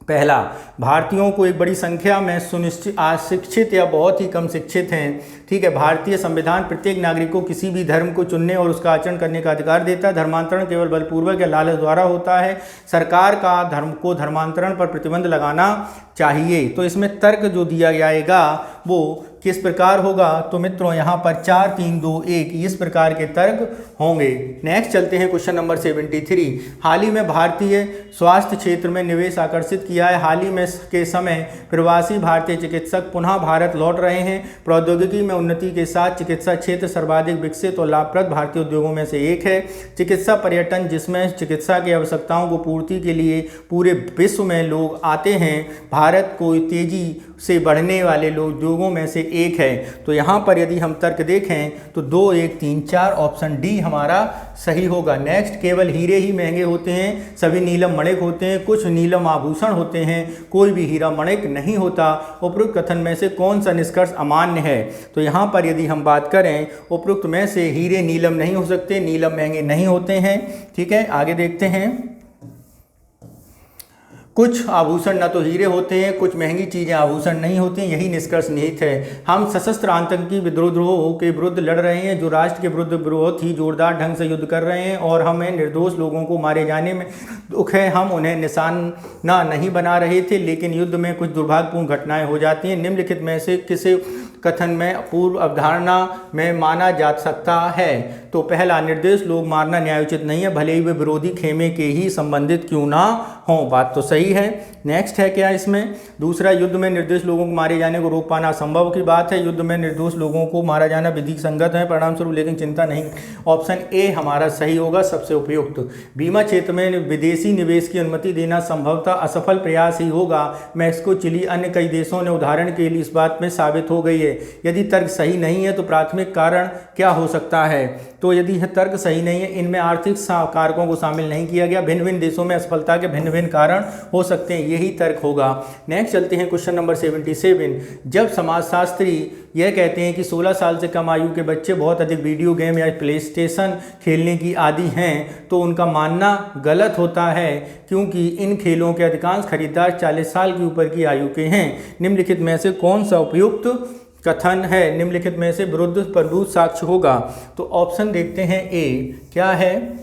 पहला, भारतीयों को एक बड़ी संख्या में अशिक्षित या बहुत ही कम शिक्षित हैं। ठीक है, भारतीय संविधान प्रत्येक नागरिक को किसी भी धर्म को चुनने और उसका आचरण करने का अधिकार देता है। धर्मांतरण केवल बलपूर्वक या लालच द्वारा होता है। सरकार का धर्मांतरण पर प्रतिबंध लगाना चाहिए। तो इसमें तर्क जो दिया जाएगा वो किस प्रकार होगा, तो मित्रों यहाँ पर 4 3 2 1 इस प्रकार के तर्क होंगे। नेक्स्ट चलते हैं क्वेश्चन नंबर 73। हाल ही में भारतीय स्वास्थ्य क्षेत्र में निवेश आकर्षित किया है। हाल ही में के समय प्रवासी भारतीय चिकित्सक पुनः भारत लौट रहे हैं। प्रौद्योगिकी में उन्नति के साथ चिकित्सा क्षेत्र सर्वाधिक विकसित और लाभप्रद भारतीय उद्योगों में से एक है। चिकित्सा पर्यटन, जिसमें चिकित्सा की आवश्यकताओं को पूर्ति के लिए पूरे विश्व में लोग आते हैं, भारत को तेजी से बढ़ने वाले उद्योगों में से एक है। तो यहाँ पर यदि हम तर्क देखें तो 2 1 3 4 ऑप्शन डी हमारा सही होगा। नेक्स्ट, केवल हीरे ही महंगे होते हैं, सभी नीलम मणिक होते हैं, कुछ नीलम आभूषण होते हैं, कोई भी हीरा मणिक नहीं होता। उपरोक्त कथन में से कौन सा निष्कर्ष अमान्य है। तो यहाँ पर यदि हम बात करें, उपरोक्त में से हीरे नीलम नहीं हो सकते, नीलम महंगे नहीं होते हैं। ठीक है, आगे देखते हैं। कुछ आभूषण न तो हीरे होते हैं, कुछ महंगी चीज़ें आभूषण नहीं होती हैं, यही निष्कर्ष निहित है। हम सशस्त्र आतंकी विद्रोह के विरुद्ध लड़ रहे हैं, जो राष्ट्र के विरुद्ध बहुत ही जोरदार ढंग से युद्ध कर रहे हैं और हमें निर्दोष लोगों को मारे जाने में दुख है। हम उन्हें निशाना नहीं बना रहे थे, लेकिन युद्ध में कुछ दुर्भाग्यपूर्ण घटनाएं हो जाती हैं। निम्नलिखित में से किसे कथन में पूर्व अवधारणा में माना जा सकता है। तो पहला, निर्दोष लोग मारना न्यायोचित नहीं है, भले ही वे विरोधी खेमे के ही संबंधित क्यों ना हों। बात तो सही है। नेक्स्ट है क्या इसमें, दूसरा, युद्ध में निर्दोष लोगों को मारे जाने को रोक पाना असंभव की बात है। युद्ध में निर्दोष लोगों को मारा जाना विधि संगत है परिणाम स्वरूप, लेकिन चिंता नहीं। ऑप्शन ए हमारा सही होगा, सबसे उपयुक्त। बीमा क्षेत्र में विदेशी निवेश की अनुमति देना संभवतः असफल प्रयास ही होगा। मैक्सिको, चिली, अन्य कई देशों ने उदाहरण के लिए इस बात में साबित हो गई है। यदि तर्क सही नहीं है तो प्राथमिक कारण क्या हो सकता है। तो यदि तर्क सही नहीं है, इनमें आर्थिक कारकों को शामिल नहीं किया गया। भिन्न भिन्न देशों में असफलता के भिन्न भिन्न कारण हो सकते हैं, यही तर्क होगा। नेक्स्ट चलते हैं क्वेश्चन नंबर 77। जब समाजशास्त्री यह कहते हैं कि 16 साल से कम आयु के बच्चे बहुत अधिक वीडियो गेम या प्ले स्टेशन खेलने की आदी हैं, तो उनका मानना गलत होता है, क्योंकि इन खेलों के अधिकांश खरीदार 40 साल के ऊपर की आयु के हैं। निम्नलिखित में से कौन सा उपयुक्त कथन है, निम्नलिखित में से विरुद्ध प्रबुद्ध साक्ष्य होगा। तो ऑप्शन देखते हैं ए, क्या है,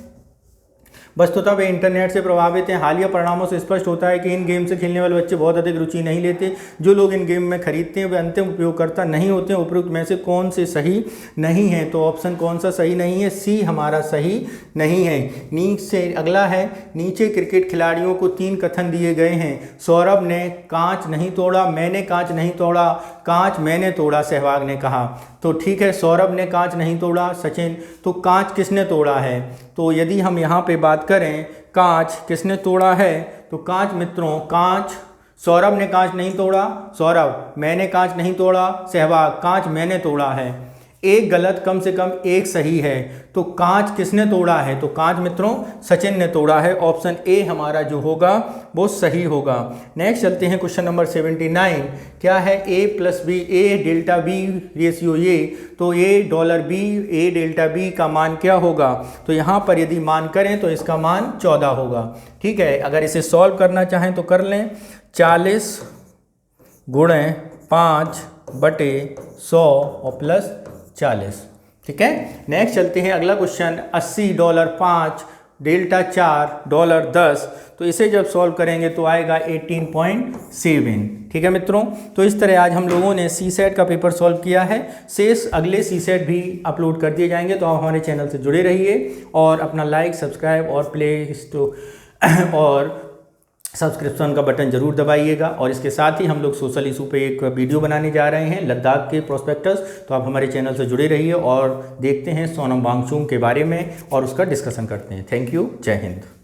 वस्तुतः वे इंटरनेट से प्रभावित हैं। हालिया परिणामों से स्पष्ट होता है कि इन गेम से खेलने वाले बच्चे बहुत अधिक रुचि नहीं लेते। जो लोग इन गेम में खरीदते हैं वे अंतिम उपयोगकर्ता नहीं होते हैं। उपयुक्त में से कौन से सही नहीं है। तो ऑप्शन कौन सा सही नहीं है, सी हमारा सही नहीं है। नीचे अगला है, नीचे क्रिकेट खिलाड़ियों को 3 कथन दिए गए हैं। सौरभ ने कांच नहीं तोड़ा, मैंने कांच नहीं तोड़ा, कांच मैंने तोड़ा, सहवाग ने कहा। तो ठीक है, सौरभ ने कांच नहीं तोड़ा। सचिन, तो कांच किसने तोड़ा है। तो यदि हम यहाँ पे बात करें कांच किसने तोड़ा है, तो कांच मित्रों, कांच सौरभ ने कांच नहीं तोड़ा, सौरभ मैंने कांच नहीं तोड़ा, सहवाग कांच मैंने तोड़ा है। एक गलत, कम से कम एक सही है। तो कांच किसने तोड़ा है, तो कांच मित्रों सचिन ने तोड़ा है। ऑप्शन ए हमारा जो होगा वो सही होगा। नेक्स्ट चलते हैं क्वेश्चन नंबर 79। क्या है, ए plus B, A delta B ratio A. तो A dollar B, A delta B का मान क्या होगा। तो यहाँ पर यदि मान करें तो इसका मान 14 होगा। ठीक है, अगर इसे सॉल्व करना चाहें तो कर लें। 40 × 5/100 और प्लस 40। ठीक है। नेक्स्ट चलते हैं, अगला क्वेश्चन $80 5 डेल्टा 4 $10, तो इसे जब सॉल्व करेंगे तो आएगा 18.7। ठीक है मित्रों, तो इस तरह आज हम लोगों ने सी सेट का पेपर सॉल्व किया है। शेष अगले सी सेट भी अपलोड कर दिए जाएंगे, तो आप हमारे चैनल से जुड़े रहिए और अपना लाइक, सब्सक्राइब और और सब्सक्रिप्शन का बटन जरूर दबाइएगा। और इसके साथ ही हम लोग सोशल इशू पे एक वीडियो बनाने जा रहे हैं, लद्दाख के प्रोस्पेक्टस, तो आप हमारे चैनल से जुड़े रहिए और देखते हैं सोनम वांगचुक के बारे में और उसका डिस्कशन करते हैं। थैंक यू, जय हिंद।